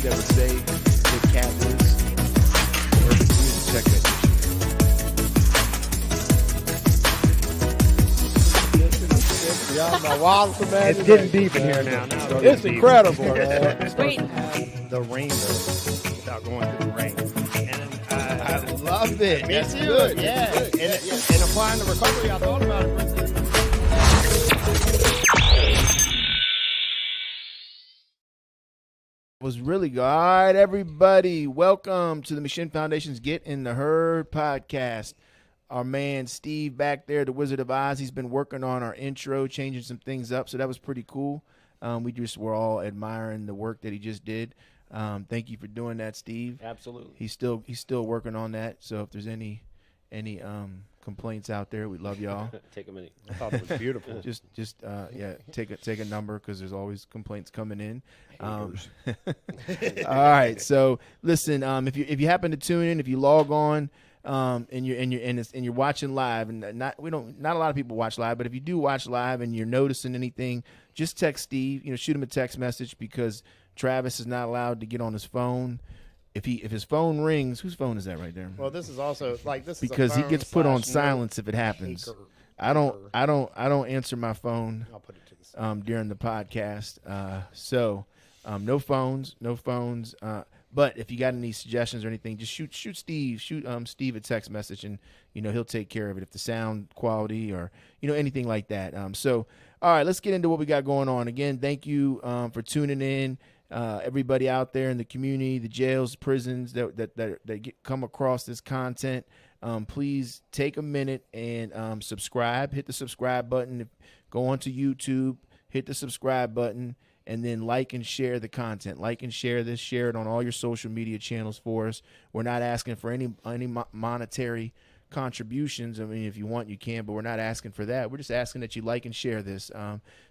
that would say the Catholics or the community check that Beyond my wildest imagination. It's getting deep in here now. It's incredible, man. The rainbow without going through the rain. And I love it. Me That's too. good. Yeah. That's good. And applying the recovery, I thought about it. was really good. All right, everybody. Welcome to the McShin Foundation's Get in the Herd podcast. Our man Steve back there, the Wizard of Oz, he's been working on our intro, changing some things up, so that was pretty cool. We just were all admiring the work that he just did. Thank you for doing that, Steve. Absolutely. He's still working on that, so if there's any complaints out there, we love y'all. Take a minute. I thought it was beautiful. just take a number because there's always complaints coming in. All right, so listen, if you happen to tune in, if you log on, and you're watching live, and not a lot of people watch live, but if you do watch live and you're noticing anything, just text Steve. Shoot him a text message because Travis is not allowed to get on his phone. If his phone rings, whose phone is that right there? Well, this is also like this because is a he gets put on phone/note silence if it happens. taker. I don't answer my phone I'll put it to the side. during the podcast. So no phones. But if you got any suggestions or anything, just shoot Steve. Shoot Steve a text message, and he'll take care of it. If the sound quality or anything like that. So all right, let's get into what we got going on. Again, thank you for tuning in. Everybody out there in the community, the jails, prisons that come across this content, please take a minute and subscribe. Hit the subscribe button. Go onto YouTube, hit the subscribe button, and then like and share the content. Like and share this. Share it on all your social media channels for us. We're not asking for any monetary contributions. I mean, if you want, you can, but we're not asking for that. We're just asking that you like and share this.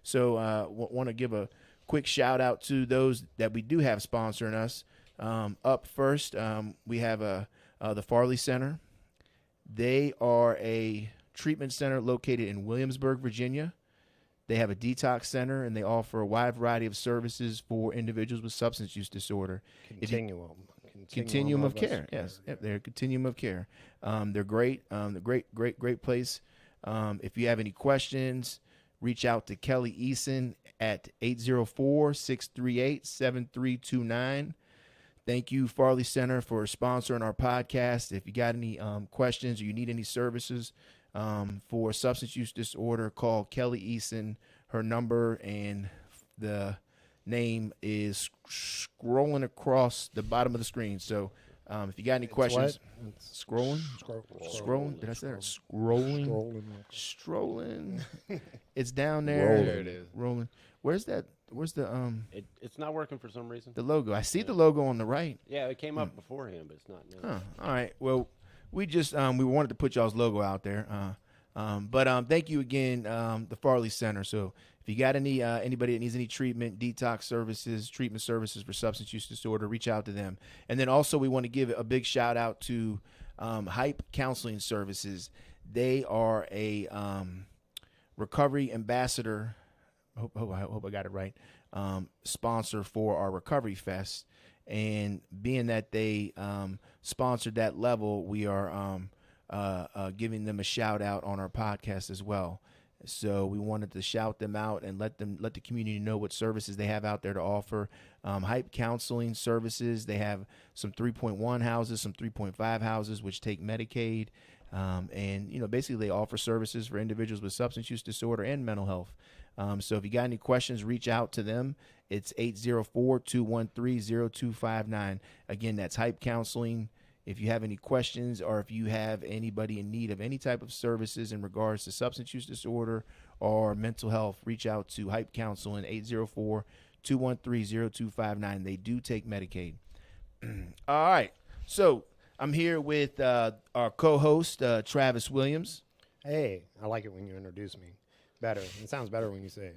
So want to give a quick shout out to those that we do have sponsoring us. Up first, we have the Farley Center. They are a treatment center located in Williamsburg, Virginia. They have a detox center, and they offer a wide variety of services for individuals with substance use disorder. Continuum of care. Yes, yep, they're a continuum of care. They're great. Great place. If you have any questions, reach out to Kelly Eason at 804-638-7329. Thank you, Farley Center, for sponsoring our podcast. If you got any questions or you need any services for substance use disorder, call Kelly Eason. Her number and the name is scrolling across the bottom of the screen. So if you got any questions, scrolling. Did I say that? Scrolling. It's down there. There it is. Rolling. Where's the It's not working for some reason. the logo? I see the logo on the right. Yeah, it came up beforehand, but it's not now. Huh. All right. Well, we just we wanted to put y'all's logo out there. But thank you again, the Farley Center. So if you got anybody that needs any treatment, detox services, treatment services for substance use disorder, reach out to them. And then also we want to give a big shout out to Hype Counseling Services. They are a recovery ambassador. I hope I got it right. Sponsor for our Recovery Fest. And being that they sponsored that level, we are giving them a shout out on our podcast as well. So we wanted to shout them out and let the community know what services they have out there to offer. Hype Counseling Services. They have some 3.1 houses, some 3.5 houses, which take Medicaid. And basically they offer services for individuals with substance use disorder and mental health. So if you got any questions, reach out to them. It's 804-213-0259. Again, that's Hype Counseling. If you have any questions or if you have anybody in need of any type of services in regards to substance use disorder or mental health, reach out to Hype Counseling, 804-213-0259. They do take Medicaid. All right. So I'm here with our co-host, Travis Williams. Hey, I like it when you introduce me. Better. It sounds better when you say it.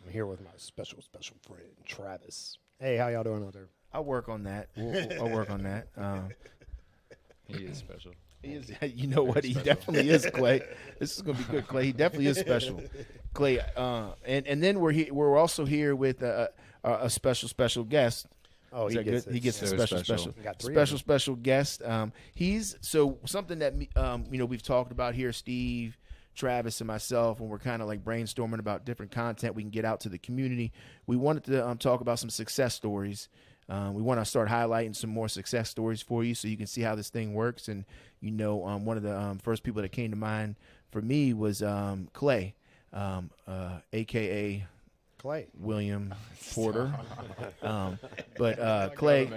I'm here with my special friend, Travis. Hey, how y'all doing out there? I'll work on that. I'll work on that. He is special. He is. You know what? He definitely is, Klay. This is gonna be good, Klay. He definitely is special, Klay. And then we're also here with a special guest. Oh, He gets a So special special. Got 3 of them. special guest. He's so something that we've talked about here, Steve, Travis, and myself, when we're kind of like brainstorming about different content we can get out to the community. We wanted to talk about some success stories. We want to start highlighting some more success stories for you, so you can see how this thing works. And one of the first people that came to mind for me was Klay, aka Klay. William Porter. But Klay,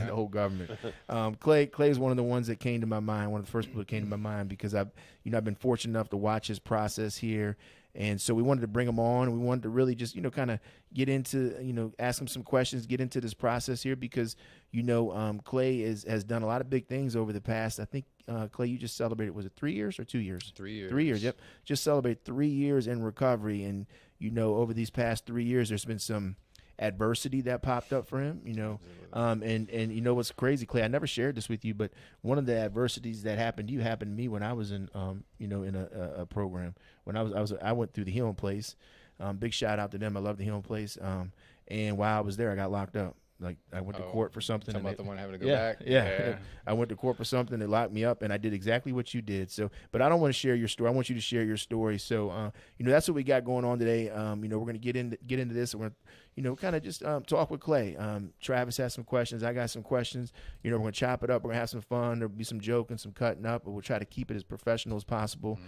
the whole government. Klay is one of the ones that came to my mind, one of the first people that came to my mind, because I've been fortunate enough to watch his process here. And so we wanted to bring him on. We wanted to really just, kind of get into, ask him some questions, get into this process here, because, Klay has done a lot of big things over the past. I think, Klay, you just celebrated, was it 3 years or 2 years? 3 years. 3 years, yep. Just celebrated 3 years in recovery. And, over these past 3 years, there's been some adversity that popped up for him, and what's crazy, Klay, I never shared this with you, but one of the adversities that happened to you happened to me when I was in in a program. When I went through the Healing Place. Big shout out to them. I love the Healing Place. And while I was there, I got locked up. Like, I went to court for something. Talking about the one having to go yeah, back? Yeah. I went to court for something. They locked me up, and I did exactly what you did. So, but I don't want to share your story. I want you to share your story. So, that's what we got going on today. We're going to get into this. We're going to, kind of just talk with Klay. Travis has some questions. I got some questions. We're going to chop it up. We're going to have some fun. There'll be some joking, some cutting up, but we'll try to keep it as professional as possible.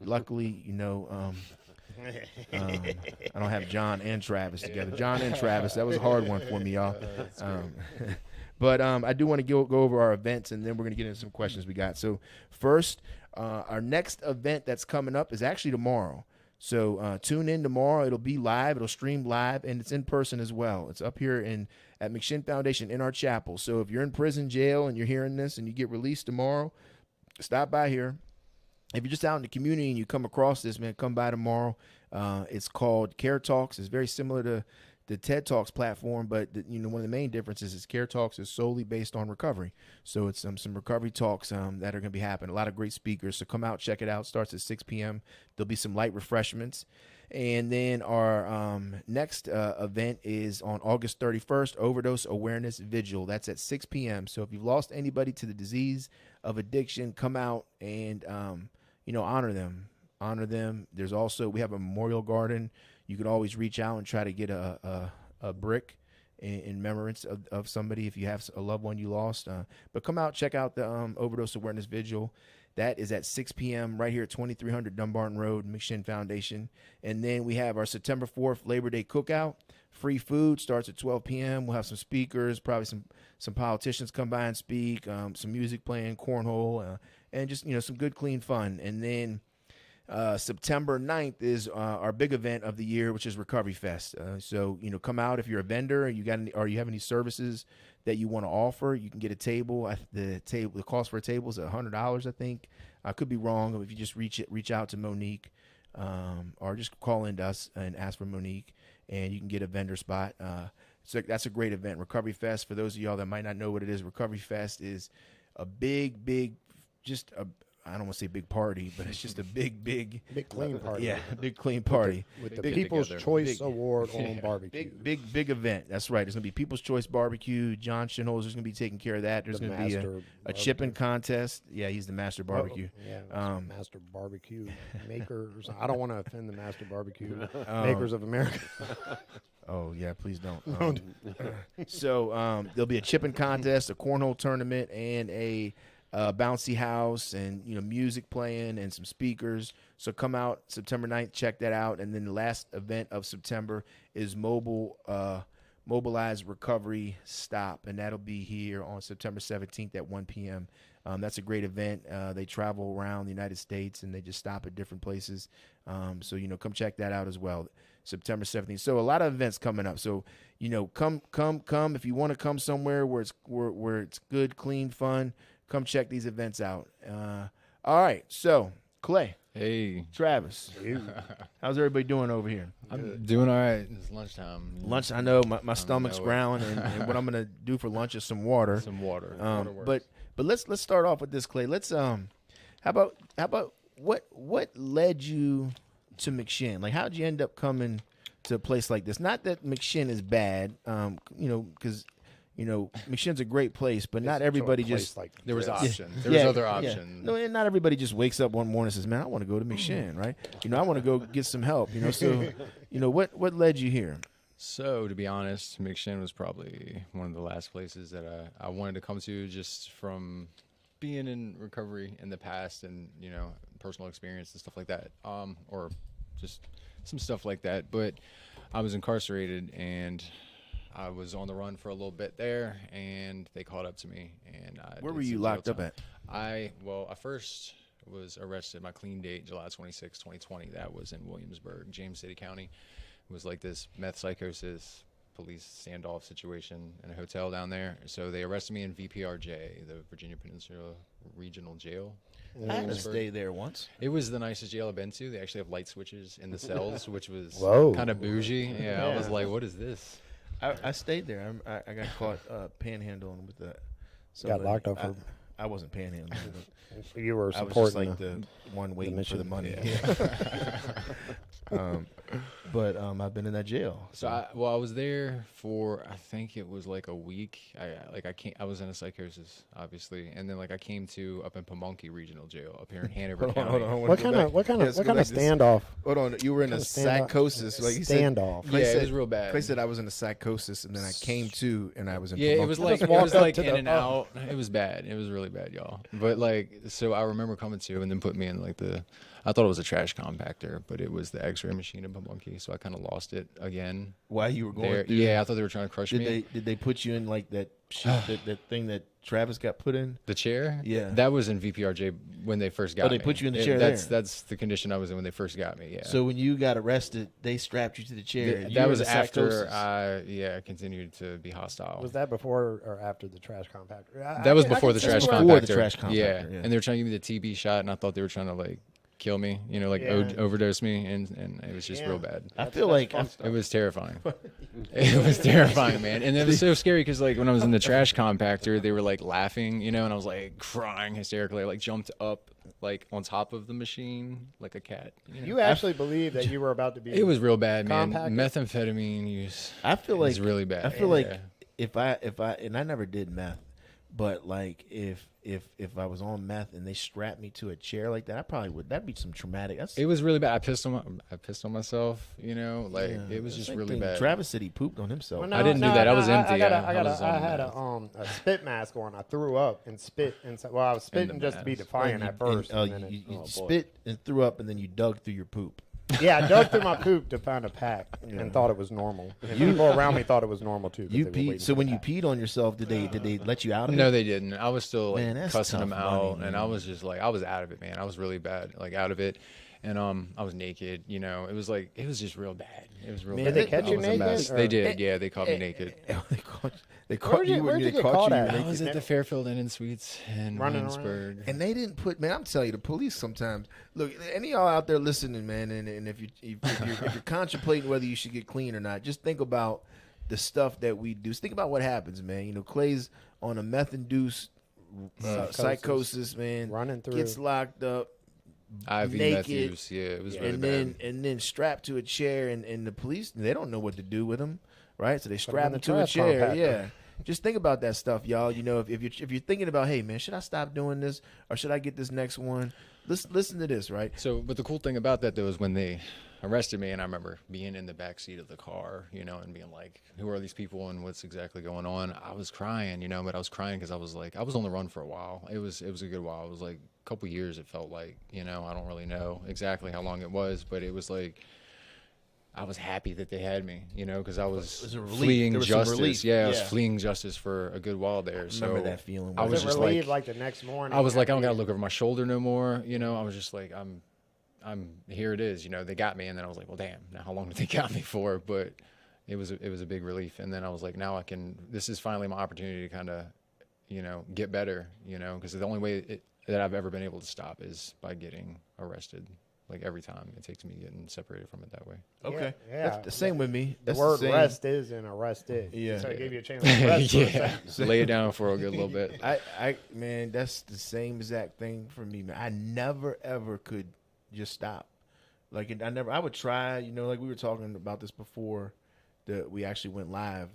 Luckily, I don't have John and Travis together. John and Travis, that was a hard one for me, y'all. But I do want to go over our events, and then we're going to get into some questions we got. So first, our next event that's coming up is actually tomorrow. So tune in tomorrow. It'll be live. It'll stream live, and it's in person as well. It's up here at McShin Foundation in our chapel. So if you're in prison, jail, and you're hearing this and you get released tomorrow, stop by here. If you're just out in the community and you come across this, man, come by tomorrow. It's called Care Talks. It's very similar to the TED Talks platform, but one of the main differences is Care Talks is solely based on recovery. So it's some recovery talks that are going to be happening. A lot of great speakers. So come out, check it out. It starts at 6 p.m. There'll be some light refreshments. And then our next event is on August 31st, Overdose Awareness Vigil. That's at 6 p.m. So if you've lost anybody to the disease of addiction, come out and honor them. Honor them. There's also, we have a memorial garden. You can always reach out and try to get a brick in remembrance of somebody if you have a loved one you lost. But come out, check out the Overdose Awareness Vigil. That is at 6 p.m. right here at 2300 Dumbarton Road, McShin Foundation. And then we have our September 4th Labor Day Cookout. Free food starts at 12 p.m. We'll have some speakers, probably some politicians come by and speak, some music playing, cornhole, and just, some good, clean fun. And then September 9th is our big event of the year, which is Recovery Fest. So, come out if you're a vendor and you have any services that you want to offer. You can get a table. The cost for a table is $100, I think. I could be wrong. If you just reach out to Monique, or just call in to us and ask for Monique, and you can get a vendor spot. So that's a great event. Recovery Fest, for those of y'all that might not know what it is, Recovery Fest is a big, I don't want to say big party, but it's just a big clean party. Yeah, big clean party. With the People's Choice Award on barbecue. Big event. That's right. There's going to be People's Choice Barbecue. John Shinholz is going to be taking care of that. There's going to be a chipping contest. Yeah, he's the master barbecue. Master barbecue makers. I don't want to offend the master barbecue makers of America. Oh, yeah, please don't. So there'll be a chipping contest, a cornhole tournament, and a bouncy house, and music playing and some speakers. So come out September 9th, check that out. And then the last event of September is Mobilized Recovery Stop, and that'll be here on September 17th at 1 p.m. That's a great event. They travel around the United States, and they just stop at different places. So come check that out as well. September 17th. So a lot of events coming up. So come if you want to come somewhere where it's good, clean, fun. Come check these events out. All right, so Klay. Hey. Travis. How's everybody doing over here? I'm doing all right. It's lunchtime. Lunch, I know my stomach's growling, and what I'm gonna do for lunch is some water. Some water. But let's start off with this, Klay. Let's how about what led you to McShin? Like, how'd you end up coming to a place like this. Not that McShin is bad, because McShin's a great place, but not everybody just. like There was this. options. There was other options. No, and not everybody just wakes up one morning and says, "Man, I want to go to McShin," right? I want to go get some help. So, what led you here? So, to be honest, McShin was probably one of the last places that I wanted to come to, just from being in recovery in the past and, personal experience and stuff like that, or just some stuff like that. But I was incarcerated, and I was on the run for a little bit there, and they caught up to me. And Where were you locked up at? I first was arrested. My clean date, July 26, 2020. That was in Williamsburg, James City County. It was like this meth psychosis police standoff situation in a hotel down there. So they arrested me in VPRJ, the Virginia Peninsula Regional Jail. I had to stay there once. It was the nicest jail I've been to. They actually have light switches in the cells, which was Whoa. kind of bougie. Yeah, I was like, what is this? I stayed there. I got caught panhandling with that. Got locked up for. I wasn't panhandling. You were I was just supporting like the one waiting for mission. the money. Yeah. But I've been in that jail. So I was there for, I think it was like a week. I was in a psychosis, obviously, and then I came to up in Pamunkey Regional Jail up here in Hanover County. What kind of standoff? Hold on, you were in a psychosis. Like he said, Standoff. Clay Yeah, said- it was real bad. Clay said I was in a psychosis, and then I came to, and I was in. Yeah, it Pamunkey. was like walked up to in the- and out. It was bad. It was really bad, y'all. But so I remember coming to and then put me in I thought it was a trash compactor, but it was the X-ray machine in Pamunkey. So I kind of lost it again. While you were going There. through. Yeah, I thought they were trying to crush me. Did they put you in like that shit, that thing that Travis got put in? The chair? Yeah. That was in VPRJ when they first got me. they put you in the chair That's there? That's the condition I was in when they first got me, yeah. So when you got arrested, they strapped you to the chair. You that were was in a after psychosis. I continued to be hostile. Was that before or after the trash compactor? That was before the trash before compactor. the trash compactor, Yeah. yeah. And they were trying to give me the TB shot, and I thought they were trying to kill me, Yeah. overdose me, and it was just real bad. I feel like It was terrifying. It was terrifying, man. And it was so scary because when I was in the trash compactor, they were laughing, and I was crying hysterically. I jumped up on top of the machine like a cat. You actually believe that you were about to be. It was real bad, man. Compacted? Methamphetamine use. I feel like is really bad. I feel Yeah. like if I and I never did meth, but if I was on meth and they strapped me to a chair like that, I probably would. That'd be some traumatic. That's, It was really bad. I pissed on myself. It was that's just like really thing. bad. Travis said he pooped on himself. Well, I didn't do that. I was empty. I had a spit mask on. I threw up and spit inside. Well, I was spitting just to be mask. defiant at first. and then you it- spit and threw up, and then you dug through your poop. Yeah, I dug through my poop to find a pack and thought it was normal. And people around me thought it was normal too. 'cause You they were waiting peed. So for when the you pack. peed on yourself, did they let you out of No, it? they didn't. I was still Man, that's cussing them tough money, out, and man. I was just I was out of it, man. I was really bad, out of it, and I was naked. It was just real bad. It was real Man, bad. did they catch I you was a naked, mess. or- They did. Yeah, they caught me naked. They caught you. where'd you They get caught caught you. at? naked. I was at the Fairfield Inn and Suites in Running around. Williamsburg. And they didn't put, man. I'm telling you, the police sometimes look. Any of y'all out there listening, man, and if you're contemplating whether you should get clean or not, just think about the stuff that we do. Just think about what happens, man. Clay's on a meth-induced psychosis, man. Running through. Gets locked up, IV naked, meth use. Yeah, it was really and bad. then strapped to a chair, and the police, they don't know what to do with him, right? So they strap in him the to a trash chair. compactor. Yeah. Just think about that stuff, y'all. If you're thinking about, hey man, should I stop doing this or should I get this next one? Listen to this, right? So, but the cool thing about that though is when they arrested me, and I remember being in the back seat of the car, and being like, "Who are these people and what's exactly going on?" I was crying, but I was crying because I was I was on the run for a while. It was a good while. It was a couple years. It felt like, I don't really know exactly how long it was, but it was I was happy that they had me, because I was was a relief. fleeing There was some justice. relief. Yeah, I was Yeah. fleeing justice for a good while there. So Remember that feeling? I Was was it just relieved the next morning? I was I don't after gotta you- look over my shoulder no more. I was just I'm here. It is. They got me, and then I was like, well, damn. Now, how long did they got me for? But it was a big relief. And then I was like, now I can. This is finally my opportunity to kind of, get better. Because the only way that I've ever been able to stop is by getting arrested. Every time it takes me getting separated from it that way. Okay. Yeah. That's the same with me. The That's word same. rest is and arrested. Yeah. So it gave you a chance to rest for a yeah, second. lay it down for a good little bit. Man, that's the same exact thing for me, man. I never ever could just stop. Like I would try, like we were talking about this before that we actually went live,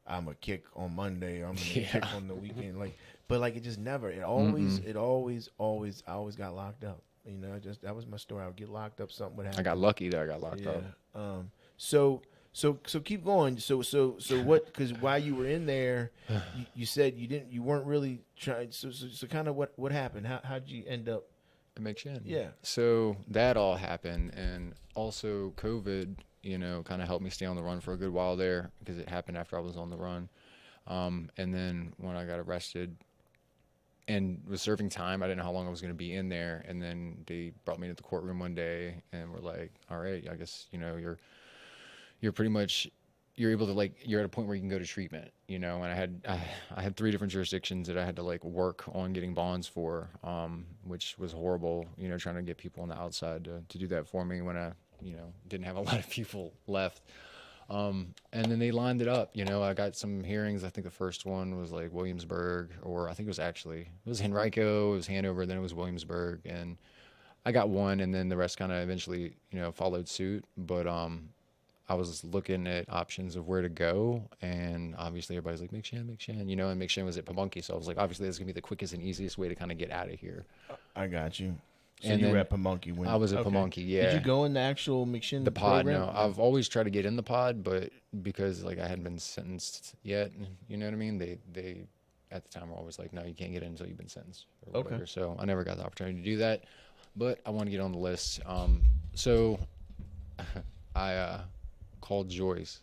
I'm a kick on Monday, I'm gonna kick on the weekend. But it just never, I always got locked up. That was my story. I would get locked up, something would happen. I got lucky that I got locked up. So keep going. So what? Because while you were in there, you said you weren't really trying. So kind of what happened? How'd you end up? McShin. Yeah. So that all happened, and also COVID, kind of helped me stay on the run for a good while there because it happened after I was on the run. And then when I got arrested and was serving time, I didn't know how long I was going to be in there. And then they brought me to the courtroom one day and were like, all right, I guess, you're pretty much, you're able to you're at a point where you can go to treatment, and I had 3 different jurisdictions that I had to work on getting bonds for, which was horrible, trying to get people on the outside to do that for me when I, didn't have a lot of people left. And then they lined it up, I got some hearings. I think the first one was Williamsburg, or I think it was Henrico, it was Hanover, then it was Williamsburg, and I got one, and then the rest kind of eventually, followed suit. But, I was looking at options of where to go, and obviously everybody's like, McShin, and McShin was at Pamunkey, so I was like, obviously that's going to be the quickest and easiest way to kind of get out of here. I got you. So and you were at Pamunkey when I was at Pamunkey, yeah. Did you go in the actual McShin the pod? program? No, I've always tried to get in the pod, but because I hadn't been sentenced yet, you know what I mean? They at the time were always like, no, you can't get in until you've been sentenced or whatever. So I never got the opportunity to do that, but I want to get on the list. So I called Joyce.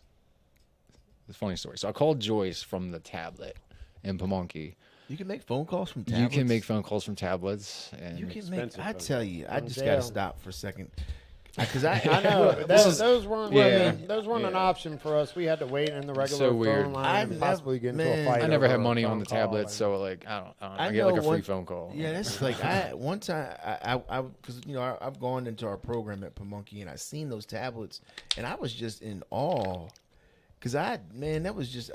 It's a funny story. So I called Joyce from the tablet in Pamunkey. You can make phone calls from tablets? You can make phone calls from tablets. And you can make. I tell you, I just got to stop for a second. Because I know those weren't an option for us. We had to wait in the regular So weird. phone line and possibly get into a fight. I never over had a money phone on the call tablet, so I get know a free phone call. Yeah, that's one time because I've gone into our program at Pamunkey and I seen those tablets and I was just in awe because that was just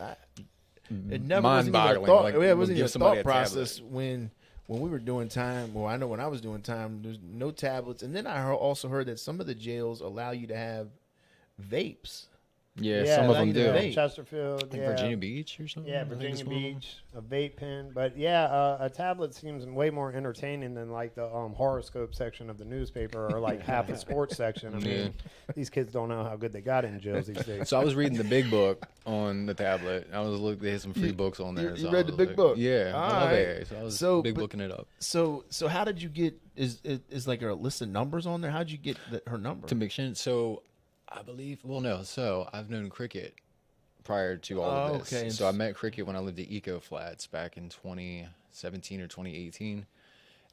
it never was even a thought. It wasn't even a thought process when we were doing time. Well, I know when I was doing time, there's no tablets, and then I also heard that some of the jails allow you to have vapes. Yeah, some of them do. Chesterfield, Virginia Beach or something. Yeah, Virginia Beach, a vape pen. But yeah, a tablet seems way more entertaining than the horoscope section of the newspaper or half the sports section. I mean, these kids don't know how good they got in jails these days. So I was reading the big book on the tablet. I was looking. They had some free books on there. You read the big book? Yeah, I love it. So I was big booking it up. So how did you get? Is a list of numbers on there? How'd you get her number? To McShin. So I believe. Well, no. So I've known Cricket prior to all of this. Okay. So I met Cricket when I lived at Eco Flats back in 2017 or 2018,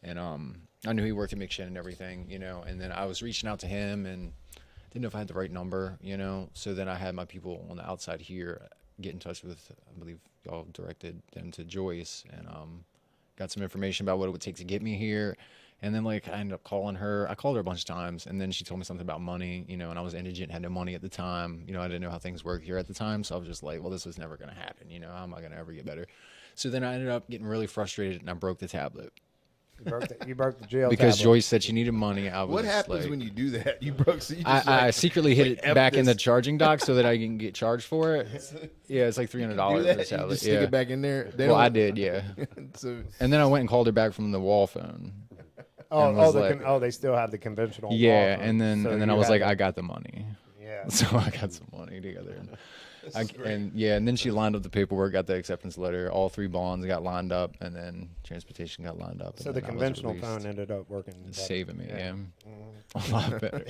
and I knew he worked at McShin and everything, And then I was reaching out to him and didn't know if I had the right number, So then I had my people on the outside here get in touch with. I believe y'all directed them to Joyce and got some information about what it would take to get me here. And then I ended up calling her. I called her a bunch of times, and then she told me something about money, and I was indigent, had no money at the time. I didn't know how things work here at the time, so I was just like, well, this was never going to happen. How am I going to ever get better? So then I ended up getting really frustrated, and I broke the tablet. You broke the jail because tablet. Joyce said she needed money. What happens when you do that? You broke. So you just I secretly hit it back in the charging dock so that I can get charged for it. Yeah, it's like $300 for the tablet. You just stick it back in there. I did, yeah. And then I went and called her back from the wall phone. They still have the conventional. Yeah, wall and phone. then I was like, I got the money. Yeah. So I got some money together. And then she lined up the paperwork, got the acceptance letter. All 3 bonds got lined up, and then transportation got lined up. So the conventional phone ended up working. Saving me, yeah. Mm-hmm. A lot better.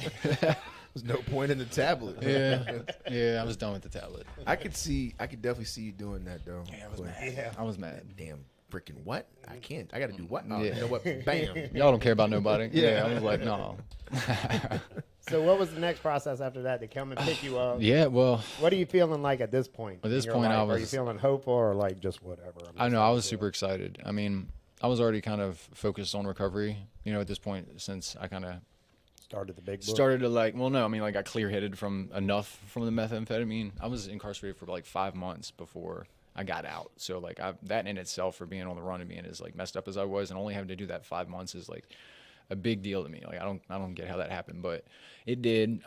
There's no point in the tablet. Yeah, I was done with the tablet. I could definitely see you doing that though. Yeah, I was mad. Yeah. I was mad. Damn. Freaking what? I can't. I got to do what? You know what? Bam. Y'all don't care about nobody. Yeah, I was like, no. So what was the next process after that? They come and pick you up? Yeah, well. What are you feeling like at this point? At this point, Are you feeling hopeful or just whatever? I know. I was super excited. I mean, I was already kind of focused on recovery, at this point, since I kind of started the big book. Started to I got clear-headed from the methamphetamine. I was incarcerated for 5 months before I got out. So that in itself, for being on the run and being as messed up as I was, and only having to do that 5 months is a big deal to me. Like I don't get how that happened, but it did.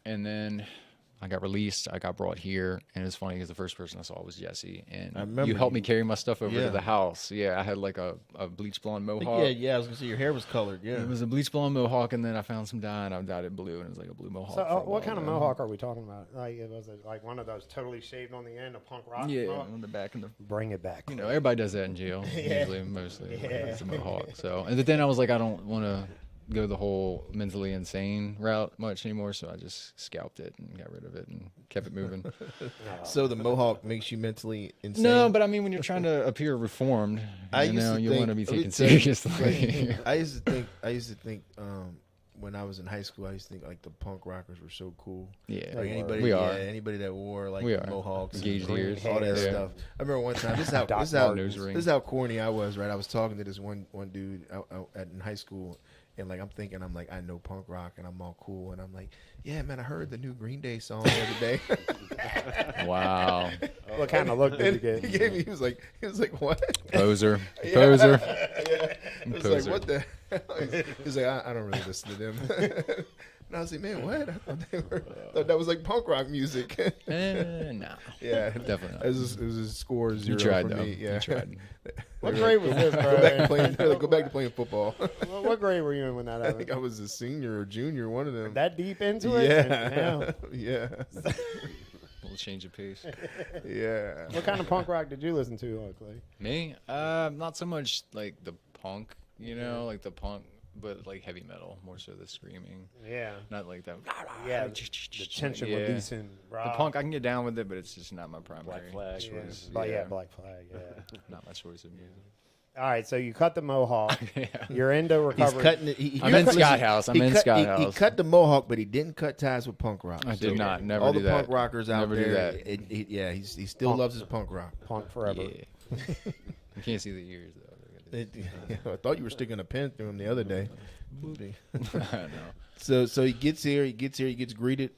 And then I got released. I got brought here, and it's funny because the first person I saw was Jesse, and you helped me carry my stuff over to the house. Yeah, I had like a bleach blonde mohawk. Yeah. I was gonna say your hair was colored. Yeah, it was a bleach blonde mohawk, and then I found some dye, and I dyed it blue, and it was like a blue mohawk. So, what kind of mohawk are we talking about? Like, was it like one of those totally shaved on the end, a punk rock? Yeah, mohawk? on the back and the. Bring it back. You know, everybody does that in jail. Usually, mostly. It's a mohawk. So, and then I was like, I don't want to go the whole mentally insane route much anymore, so I just scalped it and got rid of it and kept it moving. So the mohawk makes you mentally insane? No, but I mean, when you're trying to appear reformed, you want to be taken seriously. I used to think when I was in high school, I used to think like the punk rockers were so cool. Yeah, like anybody that wore like the mohawks, gauged ears, all that stuff. I remember one time. This is how corny I was. Right, I was talking to this one dude in high school. And like I'm like I know punk rock and I'm all cool and I'm like, yeah man, I heard the new Green Day song the other day. What kind of look did you get? He was like what? Poser. Yeah. Poser. Yeah. I was like, what the hell? He's like, I don't really listen to them. And I was like, man, what? I thought that was like punk rock music. No. Yeah, definitely not. It was a score 0 tried, for though. me. Yeah. You tried. What grade was this, bro? Go back to playing football. What grade were you in when that I happened? think I was a senior or junior, one of them. That deep into it? Yeah. Yeah. Little change of pace. Yeah. What kind of punk rock did you listen to, Clay? Me? Not so much like the punk, like the punk, but like heavy metal, more so the screaming. Yeah. Not like that. Yeah, the tension releasing. The punk, I can get down with it, but it's just not my primary Black Flag. choice. Black Flag, yeah. Not my choice of music. All right, so you cut the mohawk. Yeah. You're into recovery. He's cutting it. I'm in Scott House. He cut the mohawk, but he didn't cut ties with punk rock. I did not. Never all do the that. punk rockers out Never there. do that. He still loves his punk rock. Punk forever. Yeah. You can't see the ears though. I thought you were sticking a pin through him the other day. I So know. he gets here. He gets greeted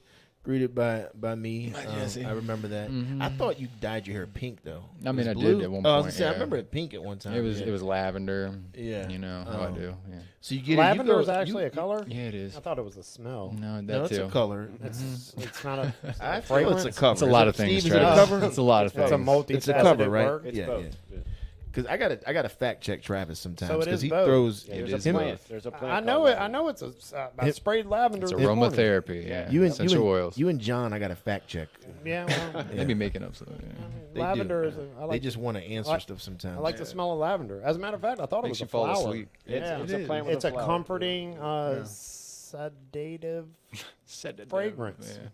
by me. I remember that. Mm-hmm. I thought you dyed your hair pink though. I mean, I blue? did at one Oh, I was point. gonna say, I yeah. remember it pink at one time. It was lavender. Yeah. You know how I do. Yeah. So you get Lavender it, is actually a color? Yeah, it is. I thought it was a smell. No, that No, it's too. a color. It's not a I feel fragrance. it's a cover. It's a lot of things. Steve, is it a Travis. cover? It's a lot of things. It's a multi-faceted It's a cover, right? word. It's Yeah, both. yeah. Because I got to fact check Travis sometimes So it because is he both. throws. Yeah, It there's is a both. plant. There's a plant. I know called it. I know it's I sprayed lavender. It's this morning. aromatherapy. Yeah. Essential oils. You and John, I got to fact check. Yeah, well, They be making up stuff. Yeah. They lavender do. is. I They like. just want to answer stuff sometimes. I like the smell of lavender. As a matter of fact, I thought Makes it you was a fall flower. asleep. Yeah, It's a plant with it's a a flower. comforting, sedative. Fragrance. Yeah.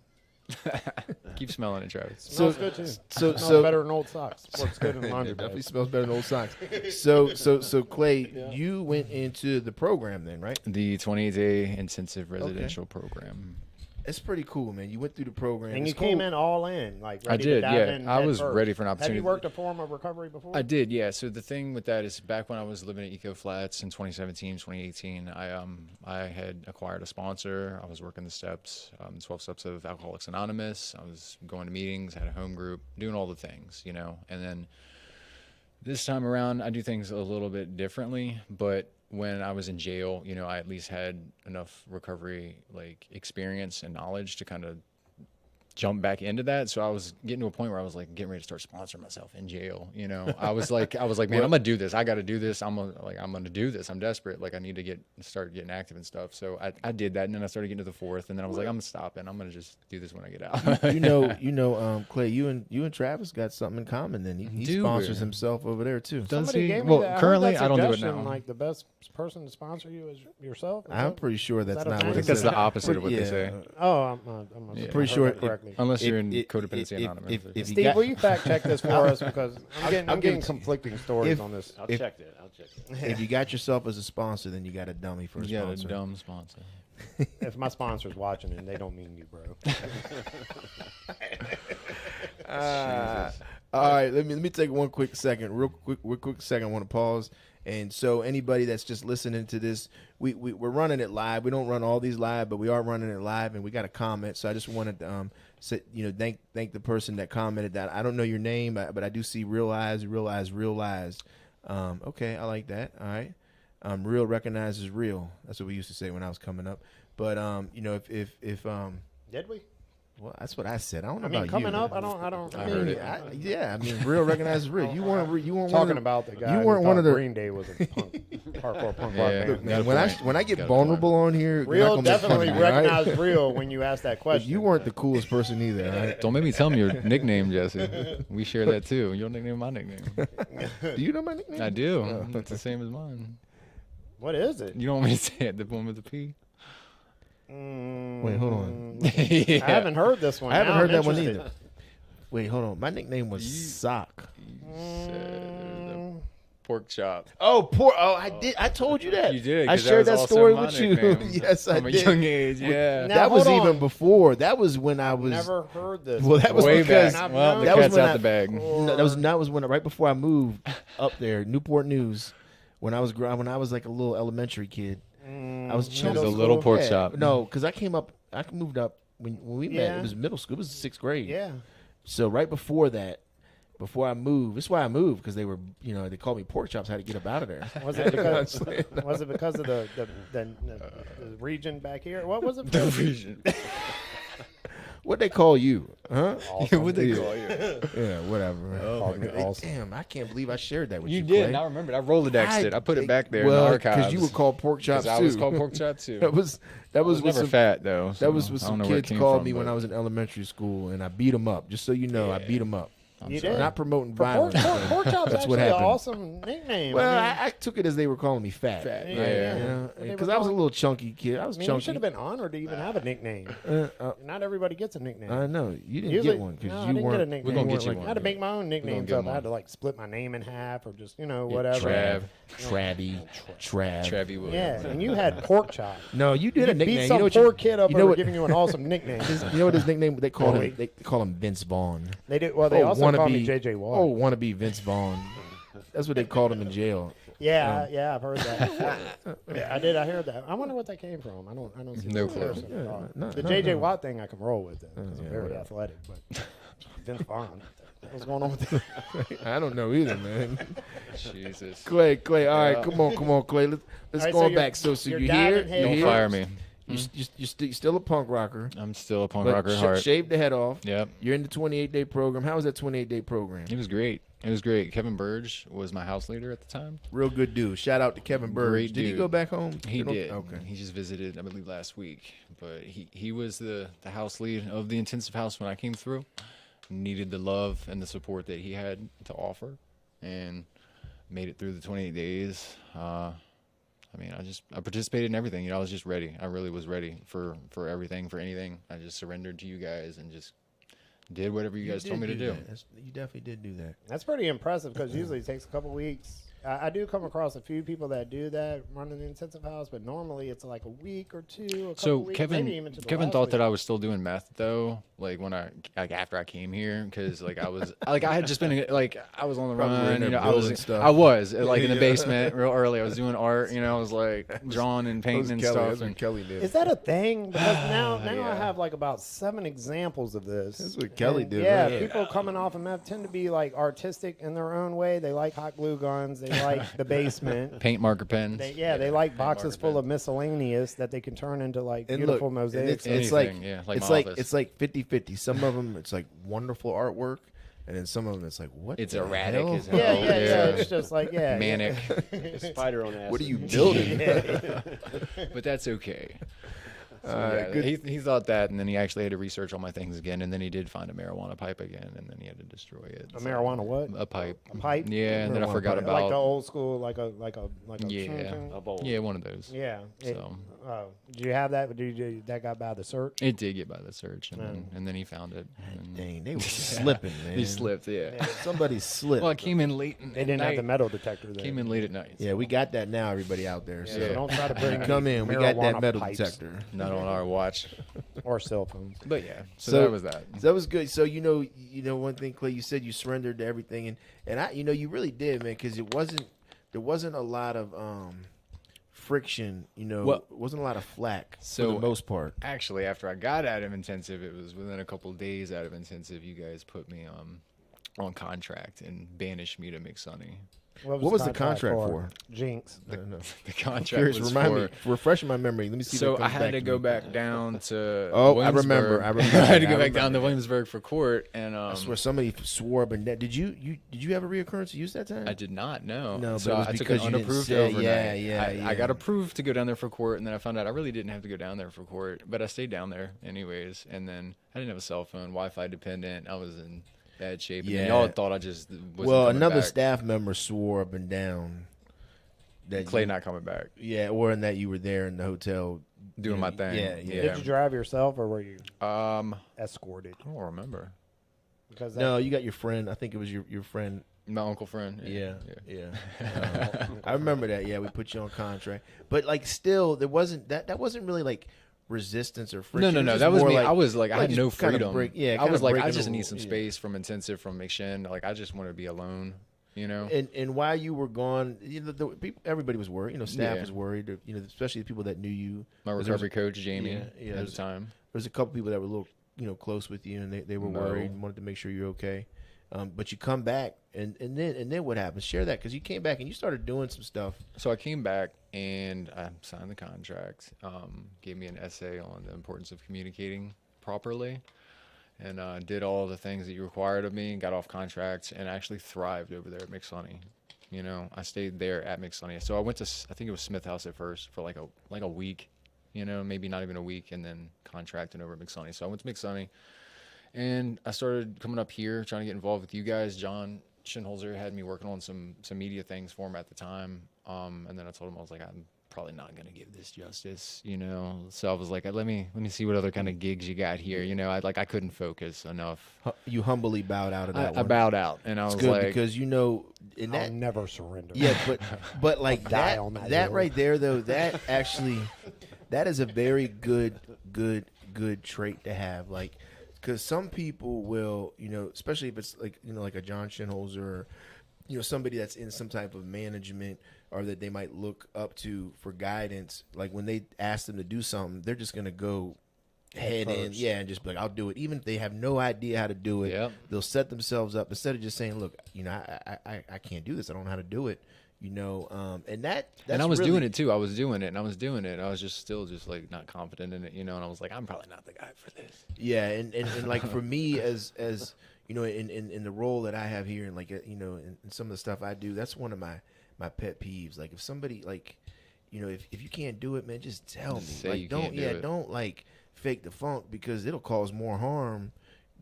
Keep smelling it, Travis. Smells good too. so Smells better than old socks. Works good in It laundry definitely bags. smells better than old socks. So Clay, you went into the program then, right? The 28-day intensive residential program. It's pretty cool, man. You went through the program. And It's you came cool. in all in, like I ready to did, dive yeah. in I head was first. ready for an Have opportunity. you worked a form of recovery before? I did, yeah. So the thing with that is back when I was living at Eco Flats in 2017, 2018, I had acquired a sponsor. I was working the steps, 12 steps of Alcoholics Anonymous. I was going to meetings, had a home group, doing all the things, And then this time around, I do things a little bit differently, but when I was in jail, I at least had enough recovery experience and knowledge to kind of jump back into that. So I was getting to a point where I was getting ready to start sponsoring myself in jail. I was like, man, I'm gonna do this. I got to do this. I'm gonna do this. I'm desperate. I need to start getting active and stuff. So I did that, and then I started getting to the fourth, and then I was like, I'm gonna stop and I'm gonna just do this when I get out. Clay, you and Travis got something in common. Then he Do sponsors we? himself over there too. Does Somebody he? gave me Well, that. I heard currently that I don't do it suggestion, now. Like the best person to sponsor you is yourself. Is I'm that- pretty sure that's that a not thing? what I it think that's said. the opposite of what they Yeah. say. Oh, I'm Yeah. Pretty I sure heard that correctly. Unless you're in If- Codependency if- Anonymous. if you Steve, got- will you fact check this for us because I'm I'll give getting it to you. conflicting stories If- on this. I'll If- check it. I'll check it. If you got yourself as a sponsor, then you got a dummy for a You got a sponsor. dumb sponsor. If my sponsor's watching and they don't mean you, bro. All right, let me take one quick second, real quick second. I want to pause. And so anybody that's just listening to this, we're running it live. We don't run all these live, but we are running it live, and we got a comment. So I just wanted to thank the person that commented that. I don't know your name, but I do see real eyes. Okay, I like that. All right. Real recognizes real. That's what we used to say when I was coming up. But you know, if Did we? well, that's what I said. I don't know I mean, about coming you. up, I don't. I heard mean, it. yeah, I mean, real recognizes real. You weren't one Talking of the, about the guy. you who weren't one thought of the. Green Day was a punk, hardcore punk rock Yeah. band. Man, Got a point. when I get Got a vulnerable on here, you're not Real gonna make fun definitely of me, all right? recognized real when you asked that question. You weren't the coolest person either, all right? Don't make me tell him your nickname, Jesse. We share that too. Your nickname, my nickname. Do you know my nickname? I do. It's the same as mine. What is it? You don't want me to say it, the one with the P? Wait, hold on. I haven't heard this one. I haven't Now heard I'm that one interested. either. Wait, hold on. My nickname was Sock. Pork chop. Oh, poor. Oh, I did. I told you that. You did. I 'cause shared was that also story my with you. nickname Yes, I from a did. young age. Yeah. Now, That was hold even on. before. That was when I was. Never heard this. Well, that was Way because back. I've Well, the that was cat's when out I- the bag. No, that was when right before I moved up there, Newport News. When I was like a little elementary kid, I was chilling. was a little pork chop. No, because I moved up when we met. Yeah. It was middle school. It was 6th grade. Yeah. So right before that, before I moved, this is why I moved, because they were, they called me pork chops. I had to get up out of there. Was it because of the region back here? What was it? The region. What they call you, huh? What they call you? Yeah, whatever. Called me awesome. Damn, I can't believe I shared that with you. You did. Clay. And I remembered. I Rolodexed it. I put it back there well, in the archives. because you were called pork chops 'Cause too. I was called pork chop too. That was I was with never some, fat though. that was so what I some don't know where it kids came called from, me when but I was in elementary school, and I beat them up. Just so you know, I beat them up. You sorry. did. Not promoting Pork violence. chop's That's actually what an happened. awesome nickname. Well, I mean, I took it as they were calling me fat. Fat, Right? yeah. You know, They because were I was a calling- little chunky kid. I was you chunky. should have been honored to even have a nickname. Not everybody gets a nickname. I know you didn't Usually- get one because no, I you didn't weren't. get a nickname. We're gonna you get you weren't I one. had to make my own nicknames get up. I one. had to like split my name in half or just Yeah, whatever. Trav. Travy, Trav. Travie Williams. Yeah, and you had pork chop. No, you did a You nickname. beat You some know what poor kid up you know over what? giving you an awesome nickname. You know what his nickname? They call him. Wait. They call him Vince Vaughn. They did. Well, they also called me wannabe- JJ Watt. Oh, wannabe Vince Vaughn. That's what they called him in jail. Yeah, yeah, I've heard that. Yeah, I did. I heard that. I wonder what that came from. I don't see No the clue. person at all. no, The no, JJ no. Watt thing I can roll with it. It's yeah, very whatever. athletic, but Vince Vaughn. What's going on with that? I don't know either, man. Jesus. Clay. All right, Yeah. come on, Clay. Let's All right, go so on you're- back. So you're you diving here? head You Don't here? fire me. You're still a punk rocker. I'm still a punk But rocker at heart. shaved the head off. Yep. You're in the 28-day program. How was that 28-day program? It was great. It was great. Kevin Burge was my house leader at the time. Real good dude. Shout out to Kevin Burge. Great Did he dude. go back home? He did. Okay. He just visited, I believe, last week. But he was the house lead of the intensive house when I came through. Needed the love and the support that he had to offer, and made it through the 28 days. I mean, I participated in everything. I was just ready. I really was ready for everything, for anything. I just surrendered to you guys and just did whatever you guys told me to do. You definitely did do that. That's pretty impressive because usually it takes a couple weeks. I do come across a few people that do that, running the intensive house, but normally it's like a week or two. A couple So weeks, maybe even to the Kevin last thought that week. I was still doing meth though, like when after I came here, because I was I had just been I was on the Probably run, in there I was building stuff. I was like in the Yeah. basement real early. I was doing art, I was like drawing and painting and Kelly. stuff. That's what And Kelly did. Is that a thing? Because now I Yeah. have like about 7 examples of this. That's what Kelly And did, Yeah, right? people coming off of meth tend to be like artistic in their own way. They like hot glue guns. They like the basement. paint marker pens. They like boxes marker full pen. of miscellaneous that they can turn into like And beautiful look, mosaics. and it's like Anything, yeah, like it's my like office. it's like 50-50. Some of them it's like wonderful artwork, and then some of them it's like what? It's the erratic hell? as hell. yeah. Yeah. It's just like Manic. Spider on acid. What are you building? But that's okay. So, Alright, yeah, he thought that, and then he actually had to research all my things again, and then he did find a marijuana pipe again, and then he had to destroy it. A So- marijuana what? A pipe. A pipe? Yeah, and then I Marijuana forgot pipe. Like the about. old school, like a Yeah. ching-ching? A bowl. Yeah, one of those. Yeah. So Did you have that? That got by the search? it did get by the search, and then he found it. And Dang, they were slipping, man. he slipped. Yeah. Somebody slipped. Well, I came in late. They didn't have the metal detector there. Came in late at night. Yeah, we got that now. Everybody out there, Yeah, so so don't try to bring come in. We got that marijuana metal pipes detector. Not on our watch. or cell phones. But yeah, so So- that was that. So that was good. So you know one thing, Clay. You said you surrendered to everything, and I, you really did, man, because there wasn't a lot of friction. Well- it wasn't a lot of flack for So- the most part. Actually, after I got out of intensive, it was within a couple of days out of intensive. You guys put me on contract and banished me to McShin. What was the contract for? Jinx. The Curious, contract was remind me, for. refreshing my memory. Let me see. So if it I comes had back to go me. back down to. Oh, I Williamsburg. remember. I had to go I back down to remember. Williamsburg for court, and I swear somebody swore up and down. Did you have a reoccurrence use that time? I did not know. No, so but it was I took because an you didn't unapproved say- overnight. yeah. I got approved to go down there for court, and then I found out I really didn't have to go down there for court, but I stayed down there anyways. And then I didn't have a cell phone, Wi-Fi dependent. I was in bad shape. And Yeah. then y'all thought I just wasn't Well, coming another back. staff member swore up and down that Klay you- not coming back, Yeah, or in that you were there in the hotel doing my thing. Yeah. Did you drive yourself or were you I escorted? don't remember. Because No, you got your friend. I think it was your friend. My uncle friend. Yeah. I remember that. Yeah, we put you on contract, but like still, there wasn't that wasn't really like resistance or No, friction. no, It no. was That just was more me. like- I was like, I had just no kinda freedom. break- yeah, I kinda was like, I breaking just the need some rule, yeah. space from intensive from McShin. Like, I just want to be alone. You know. And while you were gone, everybody was worried. Staff Yeah. was worried. Especially the people that knew you. My 'Cause there was- recovery coach Jamie Yeah, at the time. There was a couple people that were a little, close with you, and they were No. worried and wanted to make sure you're okay. But you come back, and then what happens? Share that, because you came back and you started doing some stuff. So I came back and I signed the contract. Gave me an essay on the importance of communicating properly, and did all the things that you required of me. Got off contract and actually thrived over there at McSunny. I stayed there at McSunny. So I went to I think it was Smith House at first for like a week. Maybe not even a week, and then contracting over at McSunny. So I went to McSunny, and I started coming up here trying to get involved with you guys. John Schinholzer had me working on some media things for him at the time. And then I told him, I was like, I'm probably not going to give this justice, So I was like, let me see what other kind of gigs you got here. I couldn't focus enough. You humbly bowed out of that I one. bowed out, and I It's was good like, because in I'll that never surrender. yeah, but like die that on that that hill. right there though, that actually that is a very good trait to have. Like, because some people will, especially if it's like like a John Schinholzer or somebody that's in some type of management or that they might look up to for guidance. Like when they ask them to do something, they're just gonna go head in, first. and just be like, I'll do it, even if they have no idea how to do it. Yep. They'll set themselves up instead of just saying, look, I can't do this, I don't know how to do it. And that's and I was really, doing it too. I was doing it, and I was doing it. I was just still like not confident in it, And I was like, I'm probably not the guy for this. Yeah, and like for me as in the role that I have here, and like in some of the stuff I do, that's one of my pet peeves. Like if somebody like if you can't do it, man, just tell Just me. say Like you can't do it. don't like fake the funk, because it'll cause more harm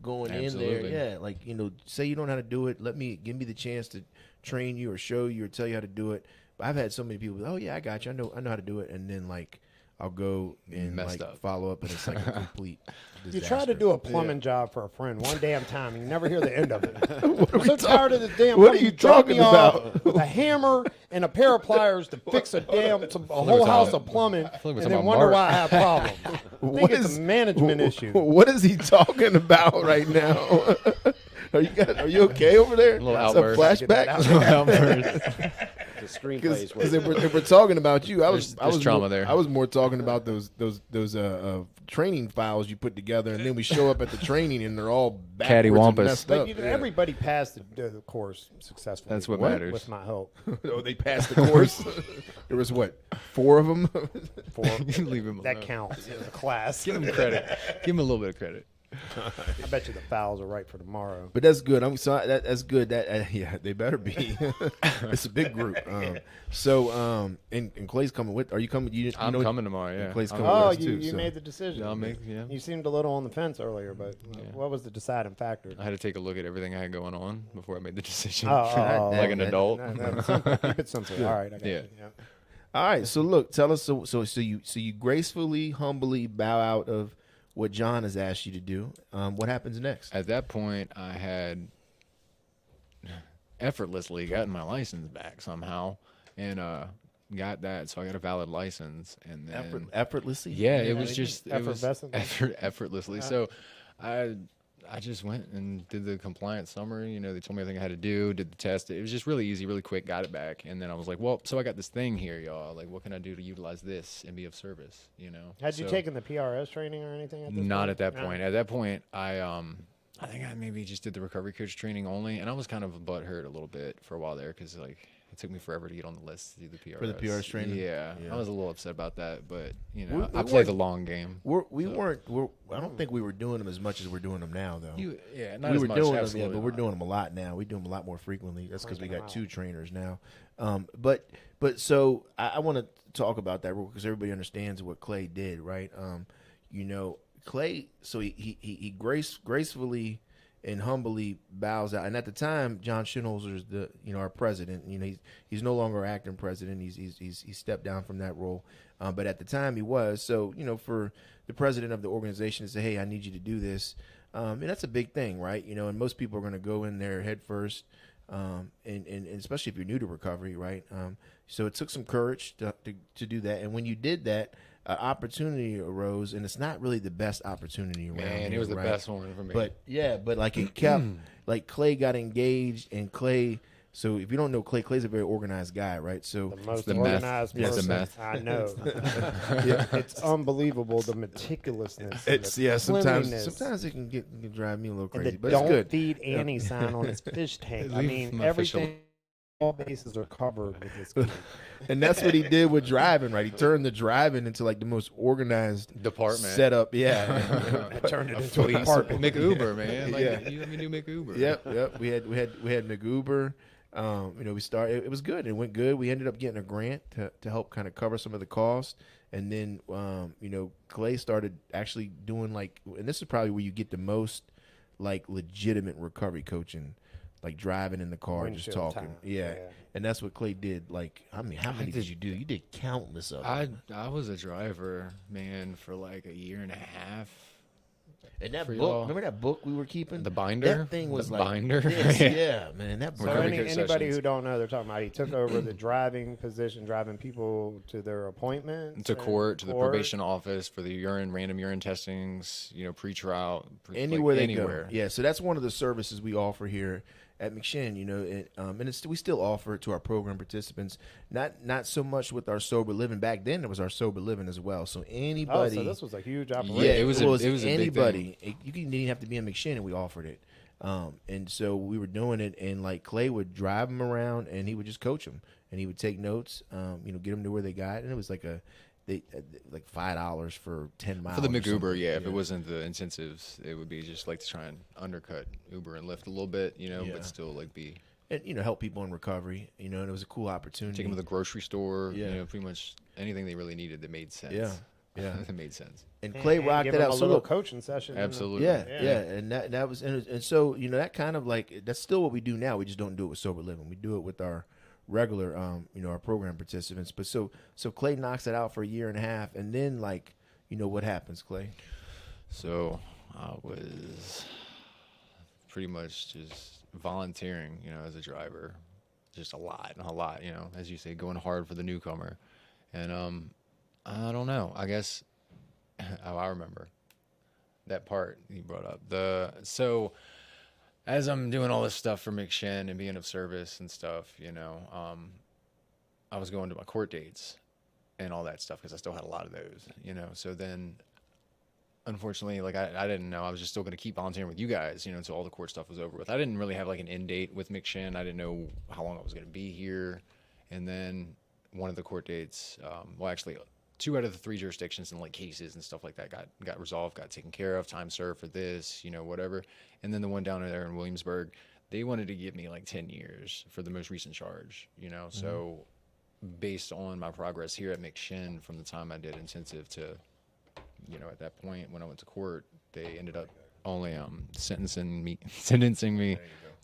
going Absolutely. in there. Yeah, like say you don't know how to do it, give me the chance to train you or show you or tell you how to do it. But I've had so many people, oh yeah, I got you, I know how to do it, and then like I'll go and Messed like up. follow up, and it's like a complete You disaster. try to do a plumbing job for a friend one damn time, and you never hear the end of it. I'm so tired of this damn. What are thing. you Drop talking me off about? with a hammer and a pair of pliers to fix a whole talking- house of plumbing, like we're and talking then about wonder Mark. why I have problems. I think What it's is- a management issue. What is he talking about right now? Are you okay over there? A little Some outburst. flashback. The screenplays Because if we're talking about you, I was There's trauma more, there. I was more talking about those training files you put together, and then we show up at the training and they're all backwards and Cattywampus. messed But up. everybody passed the course successfully. That's what What? matters. With my help. Oh, they passed the course. There was 4 of them. Leave him alone. That counts as a class. Give him credit. Give him a little bit of credit. I bet you the fouls are right for tomorrow. But that's good. I'm sorry. That's good. That yeah, they better be. It's a big group. And Clay's coming with. Are you coming? I'm coming tomorrow. Yeah. Clay's I'm- coming Oh, with us you too. So. made the decision. Yeah. You seemed a little on the fence earlier, but Yeah. what was the deciding factor? I had to take a look at everything I had going on before I made the decision. Oh, like an adult. Keep it simple. All right, I got Yeah. you. Yeah. All right. So look, tell us. So you gracefully, humbly bow out of what John has asked you to do. What happens next? At that point, I had effortlessly gotten my license back somehow, and got that. So I got a valid license, and then Effortlessly. yeah, it was just it was Effervescent? effortlessly. So I just went and did the compliance summary. They told me everything I had to do, did the test. It was just really easy, really quick, got it back. And then I was like, well, so I got this thing here, y'all. Like, what can I do to utilize this and be of service, Had you So- taken the PRS training or anything? At this Not point? at that No? point. At that point, I I think I maybe just did the recovery coach training only, and I was kind of butthurt a little bit for a while there because like it took me forever to get on the list to do the PRS. For the PRS training? Yeah, Yeah. I was a little upset about that, but you know, We I played weren't- the long game. I don't think we were doing them as much as we're doing them now, though. Not We as were much, doing them, yeah, absolutely but we're not. doing them a lot now. We do them a lot more frequently. That's because we Cranking got them 2 trainers now. But so I want to talk about that because everybody understands what Klay did, right? You know, Klay. So he gracefully and humbly bows out. And at the time, John Shinholzer's our president. You know, he's no longer acting president. He's stepped down from that role. But at the time, he was. So you know, for the president of the organization to say, "Hey, I need you to do this," and that's a big thing, right? You know, and most people are going to go in there head first, and especially if you're new to recovery, right? So it took some courage to do that. And when you did that, opportunity arose, and it's not really the best opportunity around. Man, here, it was the right? best one for me. But like it kept, like Klay got engaged, and Klay. So if you don't know Clay's a very organized guy, right? So The most the meth. organized It's the person meth. I know. It's unbelievable the meticulousness. it's and the cleanliness. sometimes it can drive me a little And crazy, the but it's don't good. feed Annie sign on his fish tank. I Leave mean, my fish everything. All bases are covered with this kid. And that's what he did with driving, right? He turned the driving into like the most organized Department. setup. Yeah. I turned it into Police. a department. McUber, man. Like, Yeah. you let me do McUber. Yep. We had McUber. You know, we started. It was good. It went good. We ended up getting a grant to help kind of cover some of the costs. And then, you know, Klay started actually doing like, and this is probably where you get the most like legitimate recovery coaching, like driving in the car, just Windshield talking. time. Yeah. Yeah. And that's what Klay did. Like, I mean, how many did you do? You did countless of them. I was a driver, man, for like a year and a half. And that for book, y'all. remember that book we were keeping? The binder? That thing was The like binder? this. Yeah. Yeah, man. That So book. Recovery coach anybody sessions. who don't know, they're talking about he took over the driving position, driving people to their appointments, To and court, to the probation office for the random urine testings, you know, pre-trial, Anywhere they anywhere. go. Yeah, so that's one of the services we offer here at McShin, you know, and we still offer it to our program participants. Not so much with our sober living. Back then, it was our sober living as well. So Oh, anybody, so this was a huge yeah, operation. it was a big anybody. You didn't even have to be in McShin, and we offered it. And so we were doing it, and like Klay would drive them around, and he would just coach them, and he would take notes, you know, get them to where they got, and it was like like $5 for 10 miles For the or something. McUber, yeah. If it wasn't the intensives, it would be just like to try and undercut Uber and Lyft a little bit, you know, Yeah. but still like be And you know, help people in recovery, you know, and it was a cool opportunity. take them to the grocery store, Yeah. you know, pretty much anything they really needed that made sense. Yeah, yeah. that made sense. And Klay rocked give it him out. a So little look, coaching session. Absolutely. yeah, and that was and so you know that kind of like that's still what we do now. We just don't do it with sober living. We do it with our regular, you know, our program participants. But so Klay knocks it out for a year and a half, and then like, you know, what happens, Klay? So I was pretty much just volunteering, you know, as a driver, just a lot, you know, as you say, going hard for the newcomer. And I don't know, I guess I remember that part you brought up. So as I'm doing all this stuff for McShin and being of service and stuff, you know, I was going to my court dates and all that stuff because I still had a lot of those, you know. So then, unfortunately, like I didn't know I was just still going to keep volunteering with you guys, you know, until all the court stuff was over with. I didn't really have like an end date with McShin. I didn't know how long I was going to be here. And then one of the court dates, well, actually, 2 out of the 3 jurisdictions and like cases and stuff like that got resolved, got taken care of, time served for this, you know, whatever. And then the one down there in Williamsburg, they wanted to give me like 10 years for the most recent charge, you know. So based on my progress here at McShin from the time I did intensive to, you know, at that point when I went to court, they ended up only sentencing me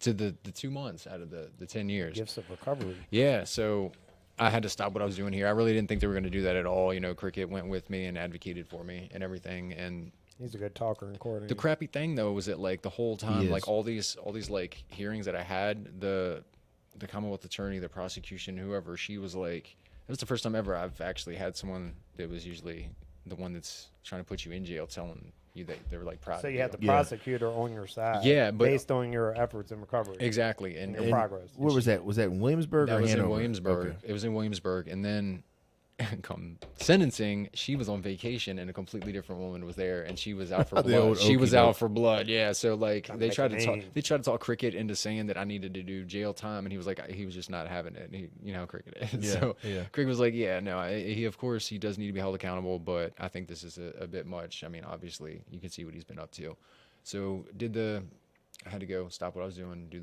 to the 2 months out of the 10 years. Gifts of recovery. Yeah, so I had to stop what I was doing here. I really didn't think they were going to do that at all. You know, Cricket went with me and advocated for me and everything. And He's a good talker in court. the crappy thing though was that like the whole time, is. like all these like hearings that I had, the Commonwealth attorney, the prosecution, whoever, she was like, it was the first time ever I've actually had someone that was usually the one that's trying to put you in jail telling you that they were like proud. So of you had the Yeah. prosecutor on your side. Yeah, but- based on your efforts in recovery. Exactly, And and your progress. Where was that? Was that in Williamsburg that or was Hanover? in Williamsburg. Okay. It was in Williamsburg, and then come sentencing, she was on vacation and a completely different woman was there, and she was out for The blood. old She was okey-doke. out for blood. Yeah. So like they make tried a to talk. name. They tried to talk Cricket into saying that I needed to do jail time, and he was like, he was just not having it. And he, you know how Cricket is. Yeah, So yeah. Cricket was like, yeah, no, he of course he does need to be held accountable, but I think this is a bit much. I mean, obviously you can see what he's been up to. So I had to go stop what I was doing, do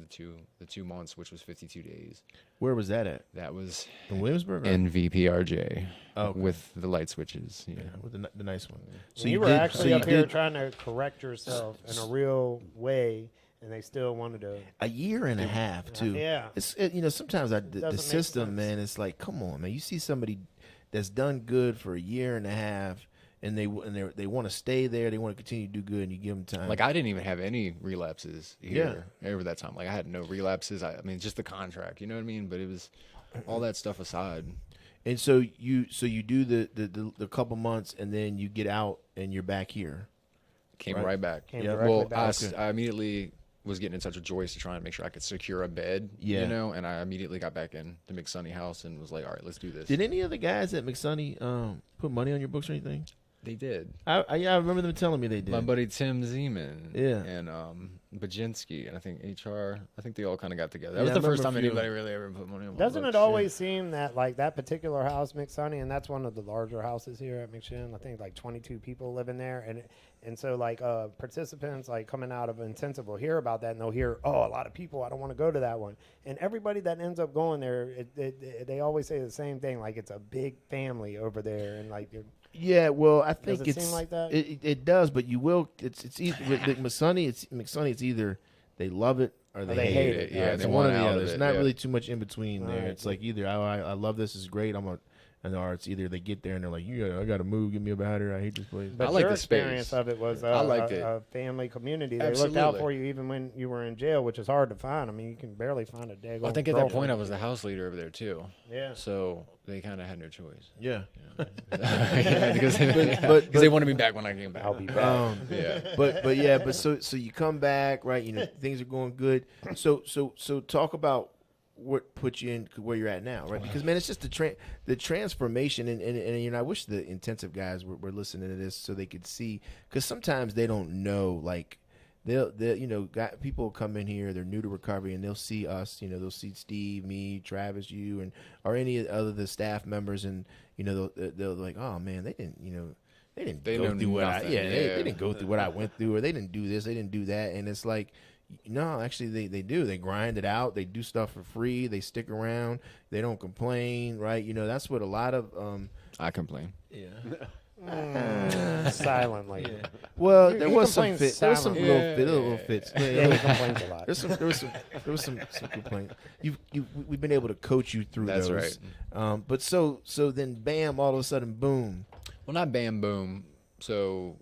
the 2 months, which was 52 days. Where was that at? That was In Williamsburg? Or? in VPRJ Oh, okay. with the light switches. Yeah. Yeah, with the nice one. So you were actually you up here did trying to correct yourself in a real way, and they still wanted to. a year and a half too. Yeah. Sometimes the doesn't make system, sense. man, it's like, come on, man. You see somebody that's done good for a year and a half, and they want to stay there. They want to continue to do good, and you give them time. Like I didn't even have any relapses here over that time. Like I had no relapses. I mean, just the contract, you know what I mean? But it was all that stuff aside. and so you do the couple months, and then you get out, and you're back here. Came Right. right back. Came Yeah. directly Well, back. I immediately was getting in touch with Joyce to try and make sure I could secure a bed. Yeah. You know, and I immediately got back in the McSunny house and was like, all right, let's do this. Did any of the guys at McSunny put money on your books or anything? They did. I remember them telling me they did. My buddy Tim Zeman, Yeah. and Bajinsky, and I think HR. I think they all kind of got together. That Yeah, was I the first remember time a few. anybody really ever put money on my Doesn't books. it always seem that like that particular house, McSunny, and that's one of the larger houses here at McShin. I think like 22 people live in there, and so like participants like coming out of intensive will hear about that, and they'll hear, oh, a lot of people, I don't want to go to that one, and everybody that ends up going there, they always say the same thing, like it's a big family over there, and like Yeah, well, I think it seem like that? It does, but you will. It's either with McSunny. It's either they love it or they hate it. Yeah, it's they one or want the out other. of It's it, not yeah. really too much in between there. Right. It's like either I love this, is great. Or it's either they get there and they're like, I got to move, get me up out here. I hate this place. But I like your the space. experience of it was I liked it. a family community. They looked out Absolutely. for you even when you were in jail, which is hard to find. I mean, you can barely find a day. I think at that point I was the house leader over there too. Yeah. So they kind of had no choice. Yeah, Yeah, because but they wanted me back when I came back. I'll be back. Yeah. but so you come back, right? Things are going good. So talk about what put you in where you're at now, right? Because man, it's just the transformation, and I wish the intensive guys were listening to this so they could see, because sometimes they don't know, like they'll people come in here, they're new to recovery, and they'll see us, they'll see Steve, me, Travis, you, and or any other the staff members, and they'll like, oh man, they didn't They go know through what nothing, they didn't go through what I went through, or they didn't do this, they didn't do that, and it's like, no, actually they do. They grind it out. They do stuff for free. They stick around. They don't complain, right? That's what a lot of I complain. Silently. well, He there was some complains fit. There was some silently. little fits. Yeah, he complains a lot. There was some complaint. We've been able to coach you through That's those. Right. But so then bam, all of a sudden boom. Well, not bam boom. So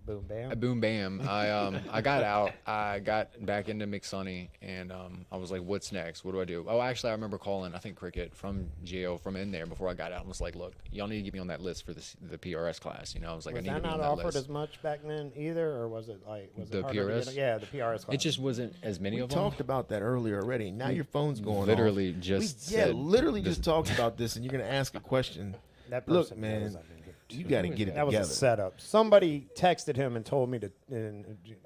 Boom, bam. boom bam. I got out. I got back into McSunny, and I was like, "What's next? What do I do?" Oh, actually, I remember calling. I think Cricket from jail from in there before I got out. I was like, "Look, y'all need to get me on that list for the PRS class." I was like, Was "I need that to be not on that offered list." as much back then either, or was it The it harder to PRS? get yeah, the PRS class. It just wasn't as many We of them. talked about that earlier already. Now your phone's going Literally off. just We, said literally this- just talked about this, and you're gonna ask a question. that Look, person man, knows I've been here. You got to get it That was together. a setup. Somebody texted him and told me to.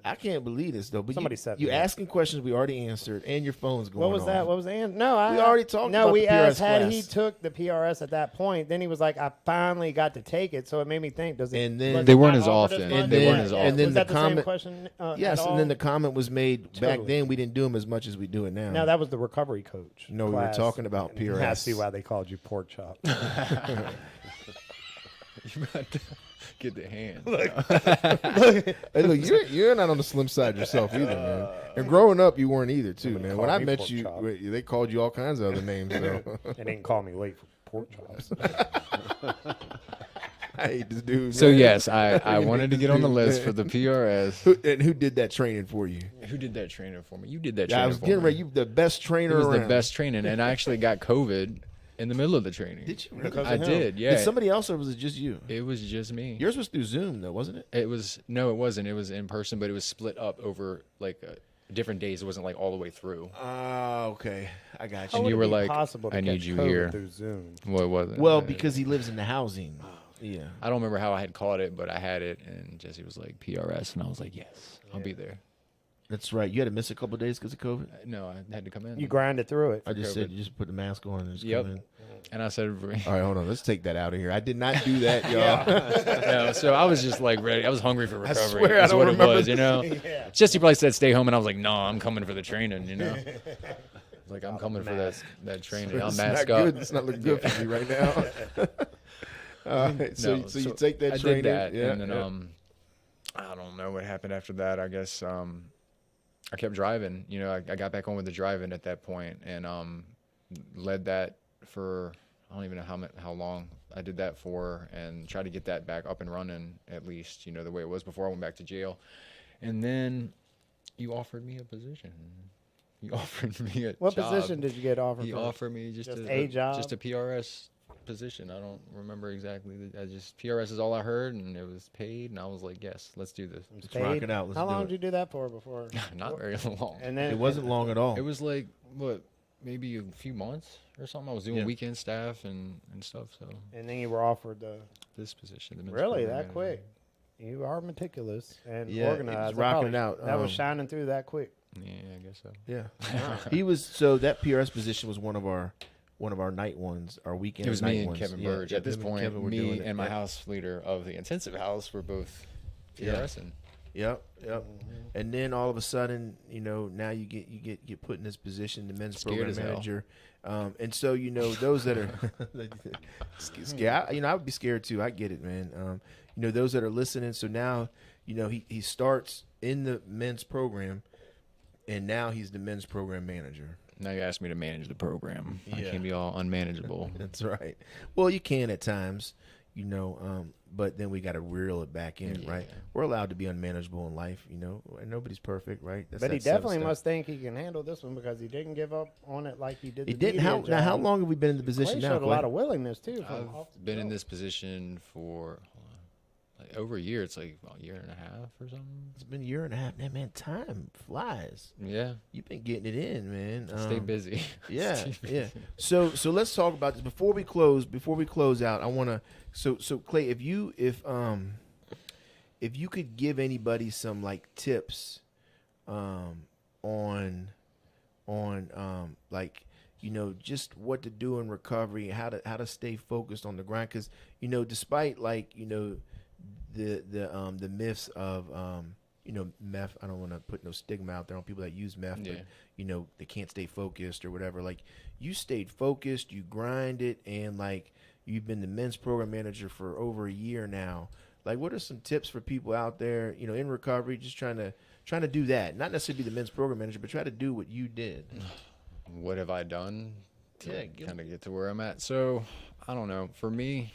I can't believe this though. But Somebody said you that. asking questions we already answered, and your phone's going. What was that? off. What was the answer? No, We already talked No, about we the PRS asked had he class. took the PRS at that point. Then he was like, "I finally got to take it," so it made me think. Does it? And then- was They it weren't not as offered often. much? They weren't Yeah, as yeah. often. And then was the that the same comment- question? Yes, at and then all? the comment was made back Totally. then. We didn't do them as much as we do it now. No, that was the recovery coach. No, we were class. talking about And PRS. I see why they called you pork chop. You about to get the hand. Hey, look, you're not on the slim side yourself either, man. And growing up, you weren't either, too, man. When call I me met pork you, chop. they called you all kinds of other names. So. They didn't call me late for pork chops. I hate this dude. So man. yes, I wanted to get on the list for the PRS. Who did that training for you? Who did that training for me? You did that Yeah, training I was for getting me. ready. You the best It trainer was around. the best training, and I actually got COVID in the middle of the training. Did you? Because I of him. did, yeah. Did somebody else, or was it just you? It was just me. Yours was through Zoom, though, wasn't it? It was no, it wasn't. It was in person, but it was split up over like different days. It wasn't like all the way through. Okay, I got How you. would you it were be like, possible to I need catch you COVID here. through Zoom? Well, it wasn't. Well, because he lives in the housing. Yeah. I don't remember how I had caught it, but I had it, and Jesse was like PRS, and I was like, yes, I'll be there. That's right. You had to miss a couple of days because of COVID. No, I had to come in. You grinded through it. I just COVID. said you just put the mask on and just Yep. come in. And I said, All right, hold on. Let's take that out of here. I did not do that, y'all. no. So I was just like ready. I was hungry for recovery. swear I That's don't what it remember was, you know. Jesse probably said stay home, and I was like, no, I'm coming for the training, you know. Like I'm coming for that training. I'll It's mask not up. good. It's not looking good for me right now. All right, so No, you take that I training. did that, yeah, and then I don't know what happened after that. I guess I kept driving. You know, I got back on with the driving at that point, and led that for I don't even know how long I did that for, and tried to get that back up and running at least. You know, the way it was before I went back to jail, and then you offered me a position. You offered me a What job. position did you get offered? He for? offered me just a job? just a PRS position. I don't remember exactly. I just PRS is all I heard, and it was paid, and I was like, yes, let's do this. Let's rock it out. Let's How do long it. did you do that for before? Not very long. And then It wasn't long at all. It was like what, maybe a few months or something. I was doing Yeah. weekend staff and stuff. So And then you were offered the. this position, the men's Really, program that manager. quick? You are meticulous and Yeah, he was organized. That rocking probably- it out. That was shining through that quick. Yeah, I guess so. Yeah, he was. So that PRS position was one of our night ones, our weekend. It was night me and ones. Kevin Yeah, Burge. yeah, At this him and point, Kevin were doing me it. and my Yeah. house leader of the intensive house were both Yeah. PRSing. Yep. And then all of a sudden, you know, now you get put in this position, the men's Scared program as hell. manager, and so you know those that are scared. You know, I would be scared too. I get it, man. You know, those that are listening. So now, you know, he starts in the men's program, and now he's the men's program manager. Now you asked me to manage the program. I Yeah. can't be all unmanageable. That's right. Well, you can at times, you know, but then we got to reel it back in, Yeah. right? We're allowed to be unmanageable in life, you know, and nobody's perfect, right? That's But that he seven definitely step. must think he can handle this one because he didn't give up on it like he did. He the didn't. media Now, how job. long have we been in the position Klay now? showed a lot Clay? of willingness too. From off the I've been in jump. this position for like over a year. It's like a year and a half or something. It's been a year and a half. Man, time flies. Yeah, You've been getting it in, man. stay busy. Yeah, Stay yeah. busy. So let's talk about this before we close. Before we close out, I want to. So Clay, if you could give anybody some like tips, on like, you know, just what to do in recovery, how to stay focused on the grind, because you know, despite like, you know, the myths of you know, meth. I don't want to put no stigma out there on people that use meth, Yeah. but you know, they can't stay focused or whatever. Like, you stayed focused, you grinded, and like, you've been the men's program manager for over a year now. Like, what are some tips for people out there, you know, in recovery, just trying to do that? Not necessarily be the men's program manager, but try to do what you did. What have I done to Yeah, kind of get to where I'm at? So I don't know. For me,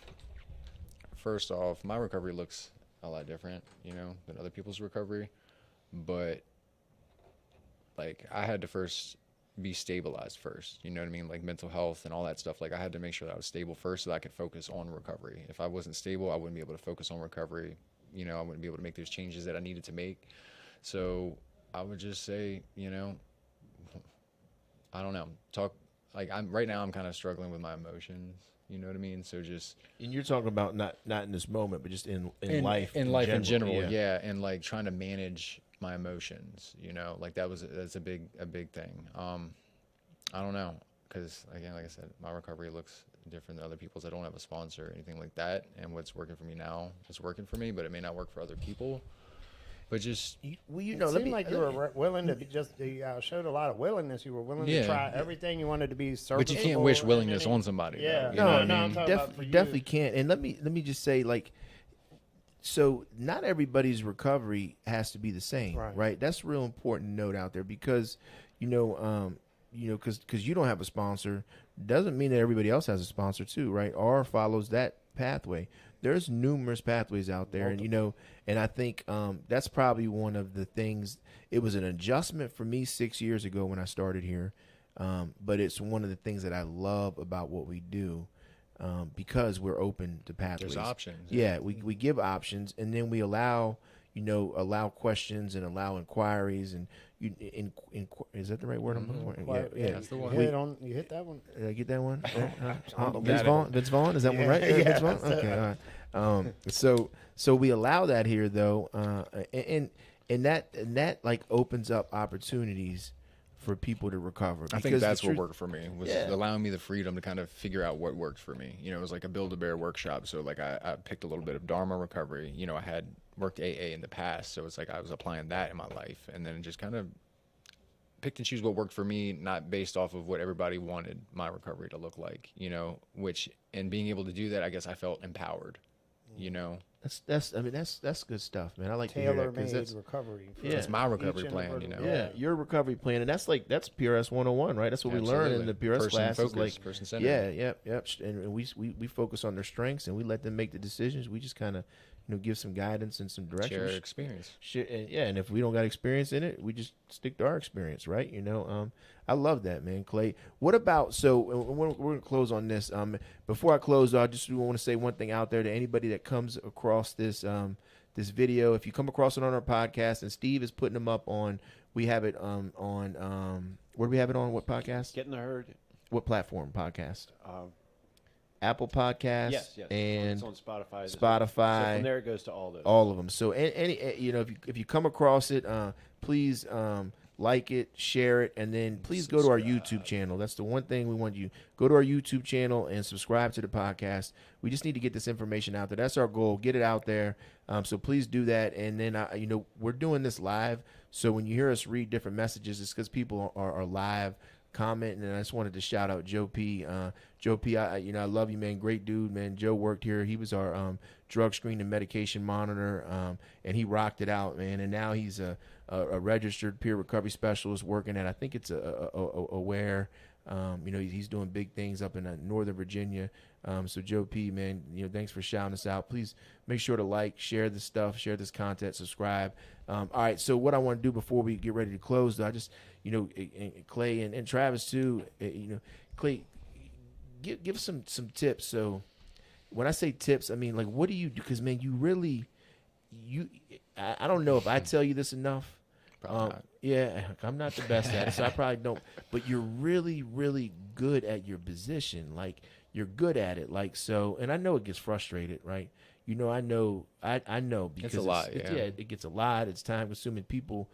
first off, my recovery looks a lot different, you know, than other people's recovery. But like, I had to first be stabilized first, you know what I mean? Like mental health and all that stuff. Like, I had to make sure that I was stable first so that I could focus on recovery. If I wasn't stable, I wouldn't be able to focus on recovery. You know, I wouldn't be able to make those changes that I needed to make. So I would just say, you know, I don't know, like, right now I'm kind of struggling with my emotions, you know what I mean? So just And you're talking about not in this moment, but just in life. in life in general, yeah. And like trying to manage my emotions, you know, like that's a big thing. I don't know, because again, like I said, my recovery looks different than other people's. I don't have a sponsor or anything like that, and what's working for me now is working for me, but it may not work for other people. But just Well, you know, It seemed like you were willing to be just. You showed a lot of willingness. You were willing to try everything. You wanted to be serviceable. but you can't wish and willingness everything. on somebody. Yeah. though, you know what I No, mean? I'm talking about for you. Definitely can't. And let me just say, like, so not everybody's recovery has to be the same, Right. right? That's real important to note out there, because because you don't have a sponsor doesn't mean that everybody else has a sponsor too, right? Or follows that pathway. There's numerous pathways out there, and you know, and I think that's probably one of the things. It was an adjustment for me 6 years ago when I started here, but it's one of the things that I love about what we do, because we're open to pathways. There's options. Yeah, we give options, and then we allow questions and allow inquiries, and is that the right word I'm looking for? Yeah, that's the one. You hit that one. Did I get that one? Unbelievable. Vince Vaughn, is that one right? Vince Vaughn? Okay, all right. So we allow that here though, and that like opens up opportunities for people to recover. I think that's what worked for me, was allowing me the freedom to kind of figure out what worked for me. You know, it was like a Build-A-Bear workshop. So like I picked a little bit of Dharma recovery. You know, I had worked AA in the past, so it's like I was applying that in my life, and then just kind of picked and choose what worked for me, not based off of what everybody wanted my recovery to look like, you know, and being able to do that, I guess I felt empowered, you know. That's good stuff, man. I like tailor-made to hear that, recovery. It's my recovery plan, you know. Yeah, your recovery plan, and that's PRS 101, right? That's what we learn in the PRS class. Focus, person-centered. Yep. And we focus on their strengths, and we let them make the decisions. We just kind of, give some guidance and some direction. Share experience. And if we don't got experience in it, we just stick to our experience, right? I love that, man, Klay. What about, so we're going to close on this. Before I close, though, I just want to say one thing out there to anybody that comes across this this video. If you come across it on our podcast, and Steve is putting them up on, we have it on where do we have it on? What podcast? Get in the herd. What platform podcast? Apple Podcasts. Yes. And it's on Spotify. So Spotify. from there it goes to all those. All of them. So any if you come across it, please like it, share it, and then please go to our YouTube channel. That's the one thing we want you. Go to our YouTube channel and subscribe to the podcast. We just need to get this information out there. That's our goal. Get it out there. So please do that. And then we're doing this live. So when you hear us read different messages, it's because people are live commenting. And I just wanted to shout out Joe P. Joe P. I love you, man. Great dude, man. Joe worked here. He was our drug screen and medication monitor, and he rocked it out, man. And now he's a registered peer recovery specialist working at, I think it's Aware. He's doing big things up in Northern Virginia. So Joe P, man, thanks for shouting us out. Please make sure to like, share this stuff, share this content, subscribe. All right. So what I want to do before we get ready to close, though, I just, Klay and Travis too, Klay, give some tips. So when I say tips, I mean, like, what do you do? Because, man, I don't know if I tell you this enough. Yeah, I'm not the best at it, so I probably don't. But you're really, really good at your position. Like, you're good at it. Like, so, and I know it gets frustrated, right? I know because it's a lot. It gets a lot. It's time consuming. People,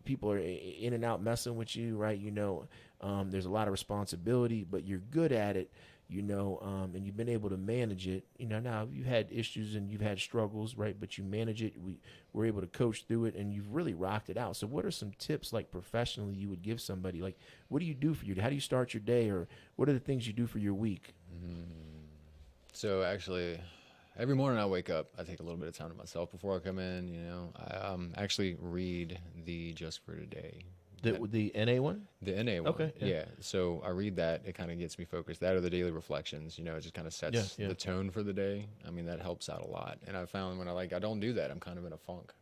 people are in and out messing with you, right? There's a lot of responsibility, but you're good at it. And you've been able to manage it. Now you've had issues and you've had struggles, right? But you manage it. We're able to coach through it, and you've really rocked it out. So what are some tips, like professionally, you would give somebody? Like, what do you do for your day? How do you start your day, or what are the things you do for your week? So actually, every morning I wake up, I take a little bit of time to myself before I come in. I actually read the Just for Today. The NA one? The NA one. Okay. Yeah. So I read that. It kind of gets me focused. That or the daily reflections. It just kind of sets the tone for the day. I mean, that helps out a lot. And I found when I don't do that, I'm kind of in a funk,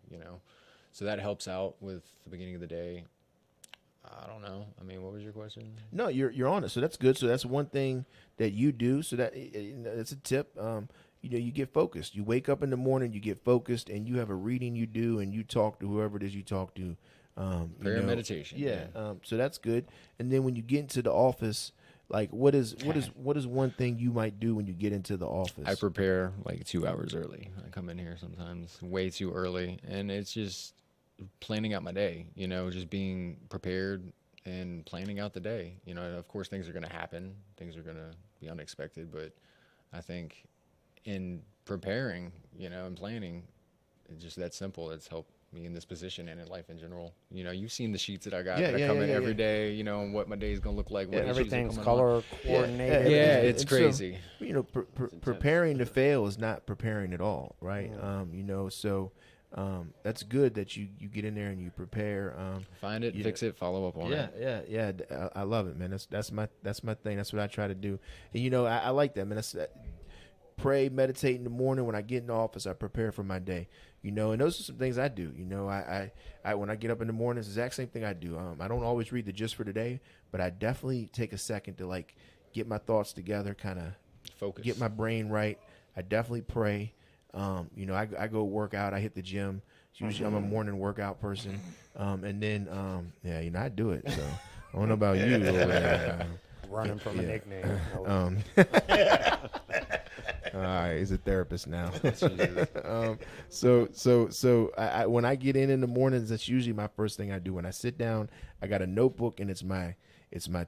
So that helps out with the beginning of the day. I don't know. I mean, what was your question? No, you're on it. So that's good. So that's one thing that you do. So that's a tip. You get focused. You wake up in the morning, you get focused, and you have a reading you do, and you talk to whoever it is you talk to. Prayer and meditation. Yeah. So that's good. And then when you get into the office, like what is one thing you might do when you get into the office? I prepare like 2 hours early. I come in here sometimes way too early, and it's just planning out my day, just being prepared and planning out the day. Of course things are going to happen. Things are going to be unexpected, but I think in preparing, and planning, it's just that simple. It's helped me in this position and in life in general. You've seen the sheets that I got that I come in every day, and what my day is going to look like. What everything's color coordinated. Yeah, it's crazy. So, preparing to fail is not preparing at all, right? So that's good that you get in there and you prepare. Find it, fix it, follow up on it. Yeah. I love it, man. That's my thing. That's what I try to do. And I like that, man. Pray, meditate in the morning. When I get in the office, I prepare for my day. And those are some things I do. I when I get up in the morning, it's the exact same thing I do. I don't always read the Just for Today, but I definitely take a second to get my thoughts together, kind of focus, get my brain right. I definitely pray. I go work out. I hit the gym. It's usually I'm a morning workout person. And then, I do it. So I don't know about you over there. Running from a nickname. All right, he's a therapist now. So I when I get in the mornings, that's usually my first thing I do. When I sit down, I got a notebook, and it's my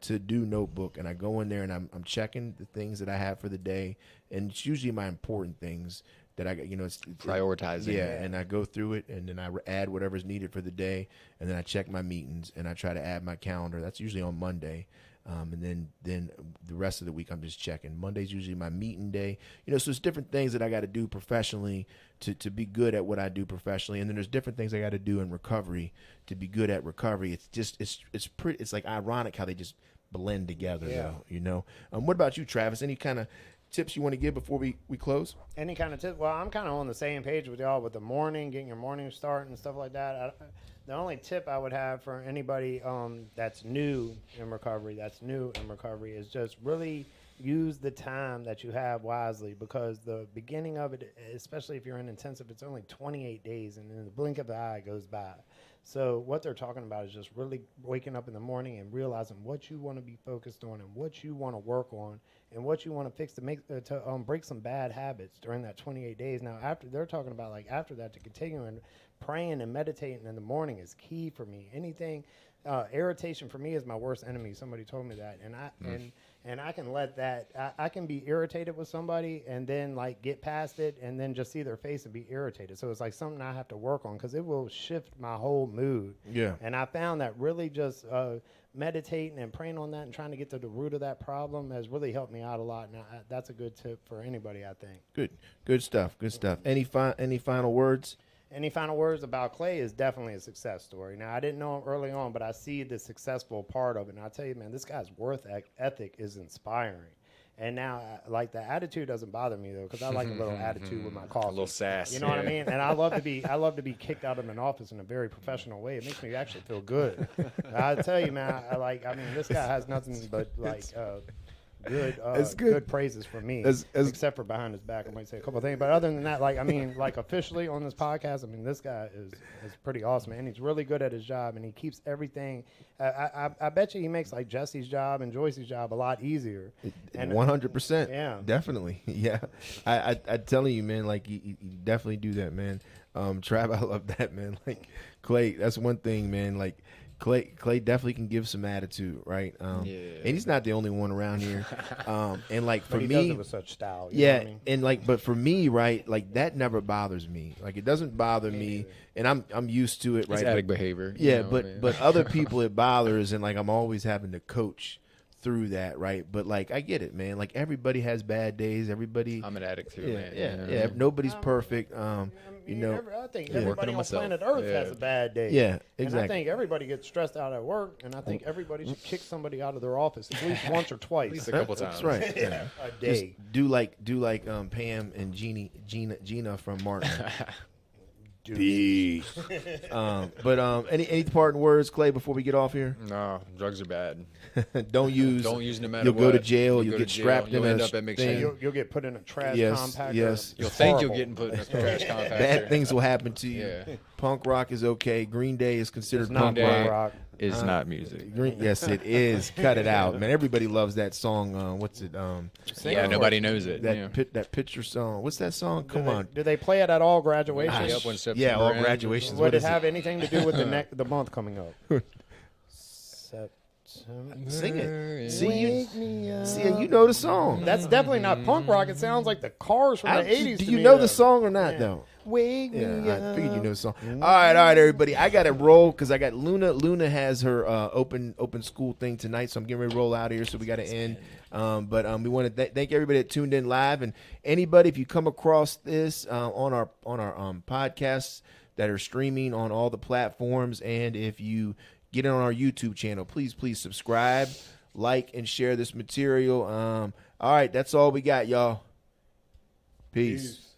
to-do notebook, and I go in there and I'm checking the things that I have for the day, and it's usually my important things that I got. It's Prioritizing. Yeah, and I go through it, and then I add whatever's needed for the day, and then I check my meetings, and I try to add my calendar. That's usually on Monday. And then the rest of the week I'm just checking. Monday's usually my meeting day. So it's different things that I got to do professionally to be good at what I do professionally. And then there's different things I got to do in recovery to be good at recovery. It's just it's like ironic how they just blend together. Yeah. Though, what about you, Travis? Any kind of tips you want to give before we close? Any kind of tip? Well, I'm kind of on the same page with y'all with the morning, getting your morning start and stuff like that. The only tip I would have for anybody that's new in recovery, is just really use the time that you have wisely, because the beginning of it, especially if you're in intensive, it's only 28 days, and in the blink of the eye it goes by. So what they're talking about is just really waking up in the morning and realizing what you want to be focused on and what you want to work on and what you want to fix to break some bad habits during that 28 days. Now, they're talking about after that to continue, and praying and meditating in the morning is key for me. Anything, irritation for me is my worst enemy. Somebody told me that, and I can let that. I can be irritated with somebody and then get past it and then just see their face and be irritated. So it's like something I have to work on, because it will shift my whole mood. Yeah. And I found that really just meditating and praying on that and trying to get to the root of that problem has really helped me out a lot. And that's a good tip for anybody, I think. Good stuff. Any final words? Any final words about Klay is definitely a success story. Now, I didn't know him early on, but I see the successful part of it. And I'll tell you, man, this guy's work ethic is inspiring. And now, the attitude doesn't bother me, though, because I like a little attitude with my coffee. A little sass. You know what I mean? And I love to be kicked out of an office in a very professional way. It makes me actually feel good. I tell you, man, this guy has nothing but good praises from me, except for behind his back. I might say a couple of things, but other than that, officially on this podcast, this guy is pretty awesome, and he's really good at his job, and he keeps everything. I bet you he makes Jesse's job and Joyce's job a lot easier. 100%. Yeah, definitely. Yeah, I telling you, man, you definitely do that, man. Trav, I love that, man. Klay, that's one thing, man. Klay definitely can give some attitude, right? And he's not the only one around here. And for but he me, does it with such style. You know what I mean? And but for me, right, that never bothers me. It doesn't bother me, and I'm used to it, right? It's addict behavior. Yeah, but other people it bothers, and I'm always having to coach through that, right? But I get it, man. Everybody has bad days. Everybody. I'm an addict too, man. Yeah. Nobody's perfect. I think everybody on planet Earth has a bad day. Yeah, exactly. And I think everybody gets stressed out at work, and I think everybody should kick somebody out of their office at least once or twice. At least a couple times. That's right. Yeah. A day. Just do like Pam and Gina from Martin. Peace. Any parting words, Klay, before we get off here? No, drugs are bad. Don't use no matter you'll what. go to jail. You'll get strapped You'll in end a up at McShin. thing. You'll get put in a trash compactor. Yes. You'll think you're getting put in a trash compactor. Bad things will happen to you. Yeah. Punk rock is okay. Green Day is considered not punk punk rock. rock. It's not music. Yes, it is. Cut it out, man. Everybody loves that song. What's it? Nobody knows it. That picture song. What's that song? Come on. Do they play it at all graduations? Yep, when September Yeah, all ends. graduations. Would What it is have anything to do with the month coming up? Sing it. See, you know the song. That's definitely not punk rock. It sounds like the Cars from the 80s. Do to you me, know though. the song or not, though? Wake me Yeah, I figured you up. know the song. All right, everybody. I got to roll because I got Luna. Luna has her open school thing tonight, so I'm getting ready to roll out of here, so we got to end. But we want to thank everybody that tuned in live, and anybody, if you come across this on our podcasts that are streaming on all the platforms, and if you get it on our YouTube channel, please subscribe, like, and share this material. All right, that's all we got, y'all. Peace.